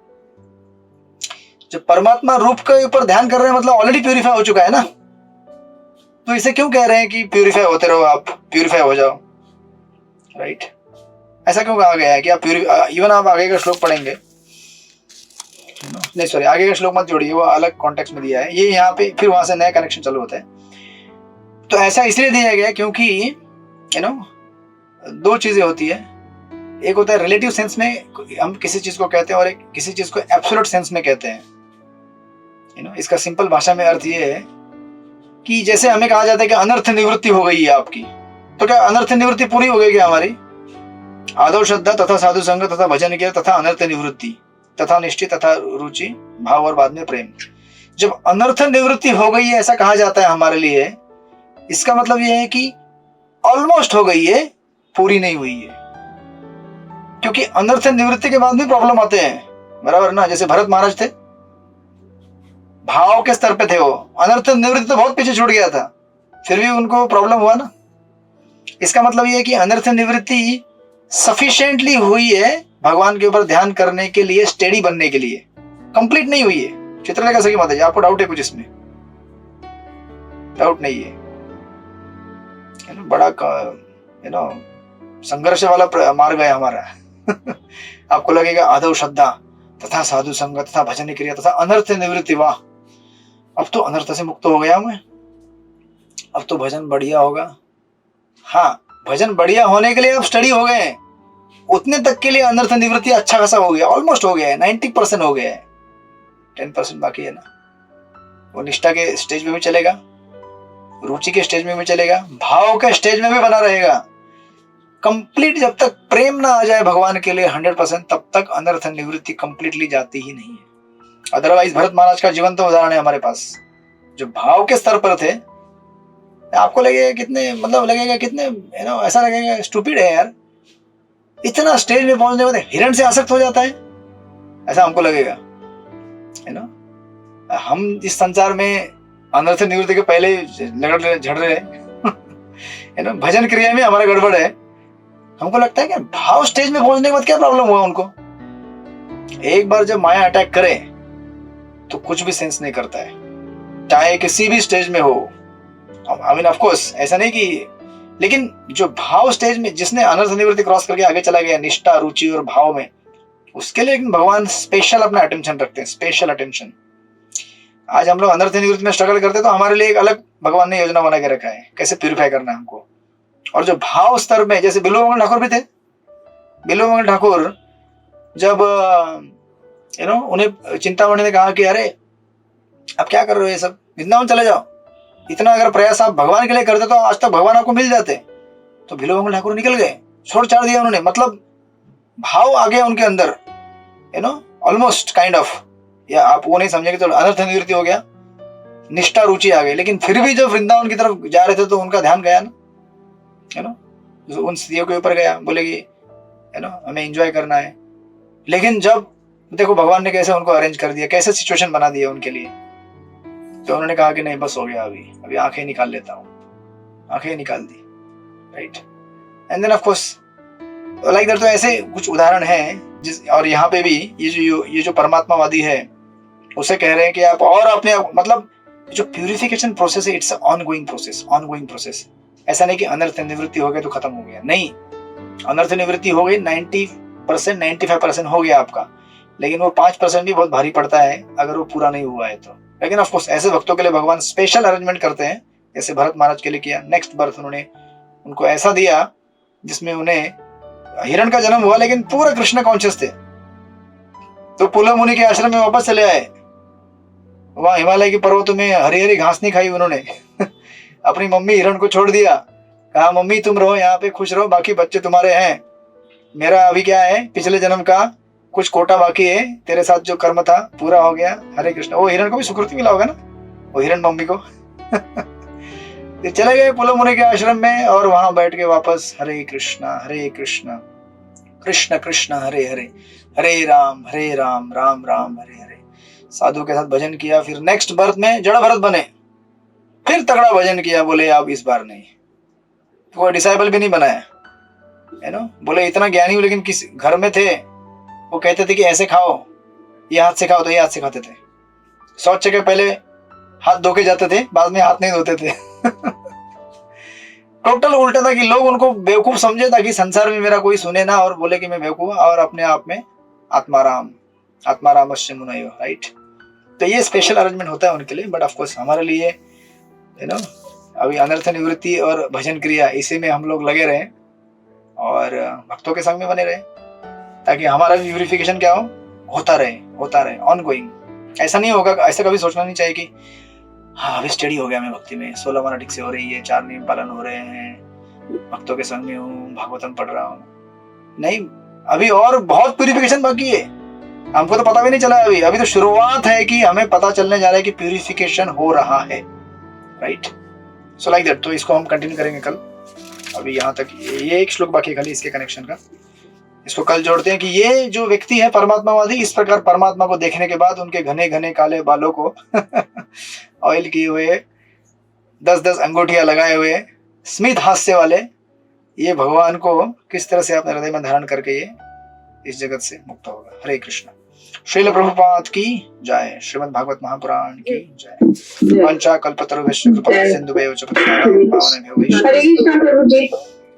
जब परमात्मा रूप के ऊपर ध्यान कर रहे हैं मतलब ऑलरेडी प्यूरिफाई हो चुका है ना, तो इसे क्यों कह रहे हैं कि प्यूरिफाई होते रहो, आप प्यूरिफाई हो जाओ, राइट। ऐसा क्यों कहा गया है कि आप इवन आप आगे का श्लोक पढ़ेंगे, नहीं सॉरी आगे का श्लोक मत जोड़िए, वो अलग कॉन्टेक्स्ट में दिया है, ये यहाँ पे फिर वहां से नया कनेक्शन चालू होता है। तो ऐसा इसलिए दिया गया क्योंकि यू नो दो चीजें होती है, एक होता है रिलेटिव सेंस में हम किसी चीज को कहते हैं और एक किसी चीज को एब्सोल्यूट सेंस में कहते हैं, यू नो। इसका सिंपल भाषा में अर्थ ये है कि जैसे हमें कहा जाता है कि अनर्थ निवृत्ति हो गई है आपकी, तो क्या अनर्थ निवृत्ति पूरी हो गई क्या हमारी, आदौ श्रद्धा तथा साधु संग तथा भजन किया तथा अनर्थ निवृत्ति तथा निष्ठि तथा रुचि भाव और बाद में प्रेम। जब अनर्थ निवृत्ति हो गई है ऐसा कहा जाता है हमारे लिए, इसका मतलब यह है कि ऑलमोस्ट हो गई है, पूरी नहीं हुई है, क्योंकि अनर्थ निवृत्ति के बाद भी प्रॉब्लम आते हैं, बराबर ना। जैसे भरत महाराज थे, भाव के स्तर पे थे, वो अनर्थ निवृत्ति तो बहुत पीछे छूट गया था, फिर भी उनको प्रॉब्लम हुआ ना। इसका मतलब यह है कि अनर्थ निवृत्ति सफिशिएंटली हुई है भगवान के ऊपर ध्यान करने के लिए, स्टेडी बनने के लिए, कंप्लीट नहीं हुई है। चित्रलेखा सखी माता जी, आपको डाउट है कुछ इसमें? डाउट नहीं है, बड़ा यू नो संघर्ष वाला मार्ग है हमारा। आपको लगेगा आदौ श्रद्धा तथा साधु संग तथा भजन क्रिया तथा अनर्थ निवृत्ति, वाह अब तो अनर्थ से मुक्त हो गया मैं, अब तो भजन बढ़िया होगा। हाँ, भजन बढ़िया होने के लिए आप स्टडी हो गए, उतने तक के लिए अनर्थ निवृत्ति अच्छा खासा हो गया, ऑलमोस्ट हो गया है, 90% हो गया है, 10% बाकी है ना। वो निष्ठा के स्टेज में भी चलेगा, रुचि के स्टेज में भी चलेगा, भाव के स्टेज में भी बना रहेगा। कंप्लीट जब तक प्रेम ना आ जाए भगवान के लिए 100%, तब तक अनर्थ निवृत्ति कंप्लीटली जाती ही नहीं है। अदरवाइज भरत महाराज का जीवन तो उदाहरण है हमारे पास, जो भाव के स्तर पर थे। आपको लगेगा कितने, मतलब लगेगा कितने यू नो, ऐसा लगेगा स्टूपिड है यार, इतना स्टेज में पहुंचने के बाद हिरण से आसक्त हो जाता है, ऐसा हमको लगेगा, है ना। हम इस संसार में अनर्थ निवृत्ति के पहले झड़ रहे है ना, भजन क्रिया में हमारा गड़बड़ है। हमको लगता है कि भाव स्टेज में पहुंचने के बाद क्या प्रॉब्लम हुआ उनको। एक बार जब माया अटैक करे तो कुछ भी सेंस नहीं करता है, चाहे किसी भी स्टेज में हो। आई मीन ऑफ कोर्स ऐसा नहीं कि, लेकिन जो भाव स्टेज में जिसने अनर्थ निवृत्ति क्रॉस करके आगे चला गया निष्ठा रुचि और भाव में, उसके लिए भगवान स्पेशल अपना अटेंशन रखते हैं, स्पेशल अटेंशन। आज हम लोग अनर्थ निवृत्ति में स्ट्रगल करते हैं, तो हमारे लिए एक अलग भगवान ने योजना बना के रखा है कैसे प्यूरिफाई करना है हमको। और जो भाव स्तर में, जैसे बिल्व मंगल ठाकुर भी थे, बिल्व मंगल ठाकुर जब यू नो उन्हें चिंतामणि ने कहा कि अरे अब क्या कर रहे हो ये सब, वृंदावन चले जाओ, इतना अगर प्रयास आप भगवान के लिए करते तो आज तक भगवान आपको मिल जाते। तो बिल्व मंगल ठाकुर निकल गए, छोड़ छाड़ दिया उन्होंने, मतलब भाव आ गया उनके अंदर, you know almost kind of, या आप वो नहीं समझेंगे तो अनर्थ निवृत्ति हो गया, निष्ठा रुचि आ गई। लेकिन फिर भी जब वृंदावन की तरफ जा रहे थे तो उनका ध्यान गया ना, है ना, उन स्त्रियों के ऊपर गया, बोलेगी है ना हमें एंजॉय करना है। लेकिन जब देखो भगवान ने कैसे उनको अरेंज कर दिया, कैसे सिचुएशन बना दिया उनके लिए, तो उन्होंने कहा कि नहीं बस हो गया, अभी आंखें निकाल लेता हूँ, आंखें निकाल दी, right. And then of course like that. तो ऐसे कुछ उदाहरण हैं जिस, और यहाँ पे भी ये जो परमात्मावादी है उसे कह रहे हैं कि आप और अपने, मतलब जो प्यूरिफिकेशन प्रोसेस है it's ongoing process, ongoing process. ऐसा नहीं कि अनर्थ निवृत्ति हो गया तो खत्म हो गया, नहीं, अनर्थ निवृत्ति हो गई 90% 95% हो गया आपका, लेकिन वो 5% भी बहुत भारी पड़ता है अगर वो पूरा नहीं हुआ है तो। लेकिन ऑफ कोर्स ऐसे भक्तों के लिए भगवान स्पेशल अरेंजमेंट करते हैं, जैसे भरत महाराज के लिए किया। नेक्स्ट बर्थ उन्होंने उनको ऐसा दिया जिसमें उन्हें हिरण का जन्म हुआ लेकिन पूरा कृष्ण कॉन्शियस थे, तो पुलह मुनि के आश्रम में वापस चले आए। वहां हिमालय की पर्वतों में हरी हरी घास नहीं खाई उन्होंने अपनी मम्मी हिरण को छोड़ दिया, कहा मम्मी तुम रहो यहाँ पे, खुश रहो, बाकी बच्चे तुम्हारे हैं, मेरा अभी क्या है पिछले जन्म का कुछ कोटा बाकी है, तेरे साथ जो कर्म था पूरा हो गया, हरे कृष्ण। वो हिरण को भी सुकृति मिला होगा ना, वो हिरण मम्मी को तो चले गए पुलह मुनि के आश्रम में और वहां बैठ के वापस हरे कृष्णा कृष्ण कृष्ण हरे हरे, हरे राम राम राम हरे हरे। साधु के साथ भजन किया। फिर नेक्स्ट बर्थ में जड़ भरत बने, फिर तगड़ा भजन किया। बोले अब इस बार नहीं, कोई डिसाइबल भी नहीं बनाया है ना। बोले इतना ज्ञानी हूं, लेकिन किस घर में थे वो कहते थे कि ऐसे खाओ, ये हाथ से खाओ, तो ये हाथ से खाते थे। शौच के पहले हाथ धो के जाते थे, बाद में हाथ नहीं धोते थे टोटल उल्टा था कि लोग उनको बेवकूफ समझे ताकि संसार में मेरा कोई सुने ना और बोले कि मैं बेवकूफ, और अपने आप में आत्मारामस्य मुनयो, राइट। तो ये स्पेशल अरेंजमेंट होता है उनके लिए। बट ऑफ कोर्स हमारे लिए यू नो अभी अनर्थ निवृत्ति और भजन क्रिया इसी में हम लोग लगे रहे और भक्तों के संग में बने रहे, ताकि हमारा भी प्यूरिफिकेशन क्या होता रहे ऑनगोइंग। ऐसा नहीं होगा, ऐसा कभी सोचना नहीं चाहिए कि हाँ अभी स्टडी हो गया मैं भक्ति में, 16 माला ठीक से हो रही है, 4 नियम पालन हो रहे हैं, भक्तों के संग में हूँ, भागवतम पढ़ रहा हूँ। नहीं, अभी और बहुत प्यूरिफिकेशन बाकी है, हमको तो पता भी नहीं चला अभी तो शुरुआत है कि हमें पता चलने जा रहा है कि प्यूरिफिकेशन हो रहा है, राइट। So like that. तो इसको हम कंटिन्यू करेंगे कल। अभी यहाँ तक ये एक श्लोक बाकी है खाली इसके कनेक्शन का, इसको कल जोड़ते हैं कि ये जो व्यक्ति है परमात्मावादी, इस प्रकार परमात्मा को देखने के बाद उनके घने घने काले बालों को ऑयल किए हुए, 10-10 अंगूठियां लगाए हुए, स्मित हास्य वाले, ये भगवान को किस तरह से अपने हृदय में धारण करके ये इस जगत से मुक्त होगा। हरे कृष्ण। श्रील प्रभुपाद की जय। श्रीमद् भागवत महापुराण की जय। पंचा कल्पतरुभ्यश्च कृपा सिन्धुभ्यो च पतितानां पावनेभ्यो वैष्णवेभ्यो। हरे कृष्ण प्रभु जी।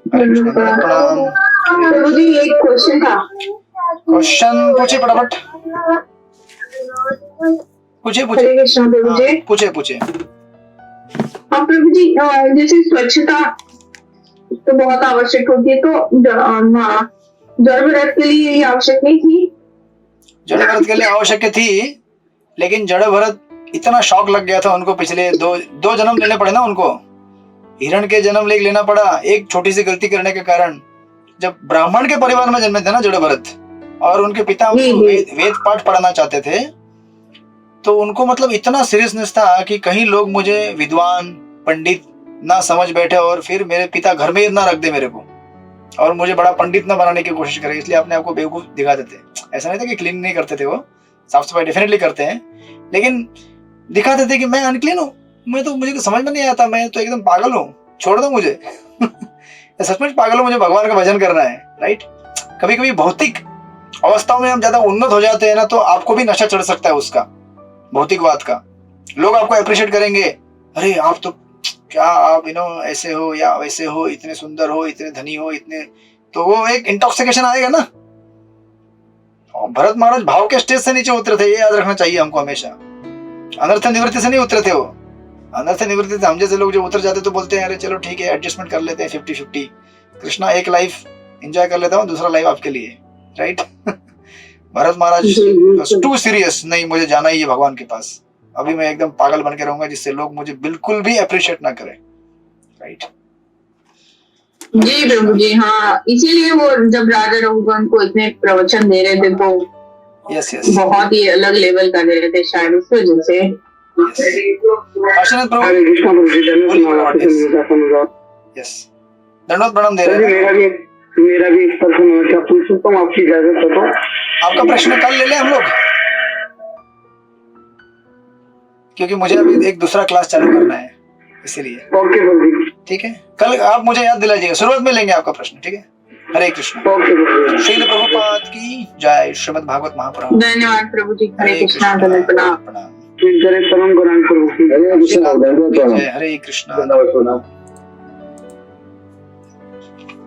प्रणाम। प्रभु जी एक क्वेश्चन था। क्वेश्चन पूछे फटाफट, पूछे हरे कृष्ण प्रभु जी। पूछे। हाँ प्रभु जी, जैसे स्वच्छता तो बहुत आवश्यक होती है, तो जड़ भरत के लिए ये आवश्यक नहीं थी? जड़ भरत के लिए आवश्यक थी, लेकिन जड़ भरत इतना शौक लग गया था उनको, पिछले दो जन्म लेने पड़े ना उनको। हिरण के जन्म लेना पड़ा एक छोटी सी गलती करने के कारण। जब ब्राह्मण के परिवार में जन्मे थे ना जड़ भरत, और उनके पिता वेद पाठ पढ़ाना चाहते थे, तो उनको मतलब इतना सीरियसनेस था कि कहीं लोग मुझे विद्वान पंडित ना समझ बैठे और फिर मेरे पिता घर में ना रख दे मेरे को, और मुझे बड़ा पंडित ना बनाने की कोशिश करे, इसलिए अपने आप को बेवकूफ दिखा देते। ऐसा नहीं था कि क्लीन नहीं करते थे, वो साफ सफाई डेफिनेटली करते हैं, लेकिन दिखाते थे कि मैं अनक्लीन हूँ, मुझे तो समझ में नहीं आता, मैं तो एकदम पागल हूँ, छोड़ दो मुझे सचमुच पागल हूँ, मुझे भगवान का भजन करना है, राइट। कभी कभी भौतिक अवस्थाओं में हम ज्यादा उन्नत हो जाते हैं ना, तो आपको भी नशा चढ़ सकता है उसका, भौतिकवाद का। लोग आपको अप्रिशिएट करेंगे, अरे आप तो क्या, आप ऐसे हो या वैसे हो, इतने सुंदर हो, इतने धनी हो, इतने, तो वो एक इंटॉक्सिकेशन आएगा ना। और भरत महाराज भाव के स्टेज से नीचे उतरे थे, ये याद रखना चाहिए हमको हमेशा। अनर्थ निवृत्ति से नहीं उतरे थे वो, अनर्थ निवृत्ति से हम जैसे लोग जो उतर जाते तो बोलते हैं अरे चलो ठीक है एडजस्टमेंट कर लेते हैं 50-50। कृष्णा एक लाइफ एंजॉय कर लेता हूँ, दूसरा लाइफ आपके लिए, right. Bharat Maharaj too serious, नहीं मुझे जाना ही है भगवान के पास, अभी मैं एकदम पागल बन के रहूंगा जिससे लोग मुझे बिल्कुल भी अप्रिशिएट ना करें, राइट। जी प्रभु जी, हाँ इसीलिए वो जब राजा रघुवंश को इतने प्रवचन दे रहे थे तो यस बहुत ही अलग लेवल का दे रहे थे, शायद उस वजह से। यस, दंडवत प्रणाम दे रहे हैं। मेरा भी एक प्रश्न क्या पूछ सकता हूँ आपकी इजाजत है तो? आपका प्रश्न कल ले लें हम लोग, क्योंकि मुझे अभी एक दूसरा क्लास चालू करना है, इसीलिए। ओके प्रभु, ठीक है, कल आप मुझे याद दिलाइएगा, शुरुआत में लेंगे आपका प्रश्न, ठीक है। हरे कृष्ण। श्रील प्रभुपाद की जय। श्रीमद् भागवत महापुराण। धन्यवाद प्रभु जी। हरे कृष्णा। प्रणाम। हरे कृष्ण। हरे कृष्ण।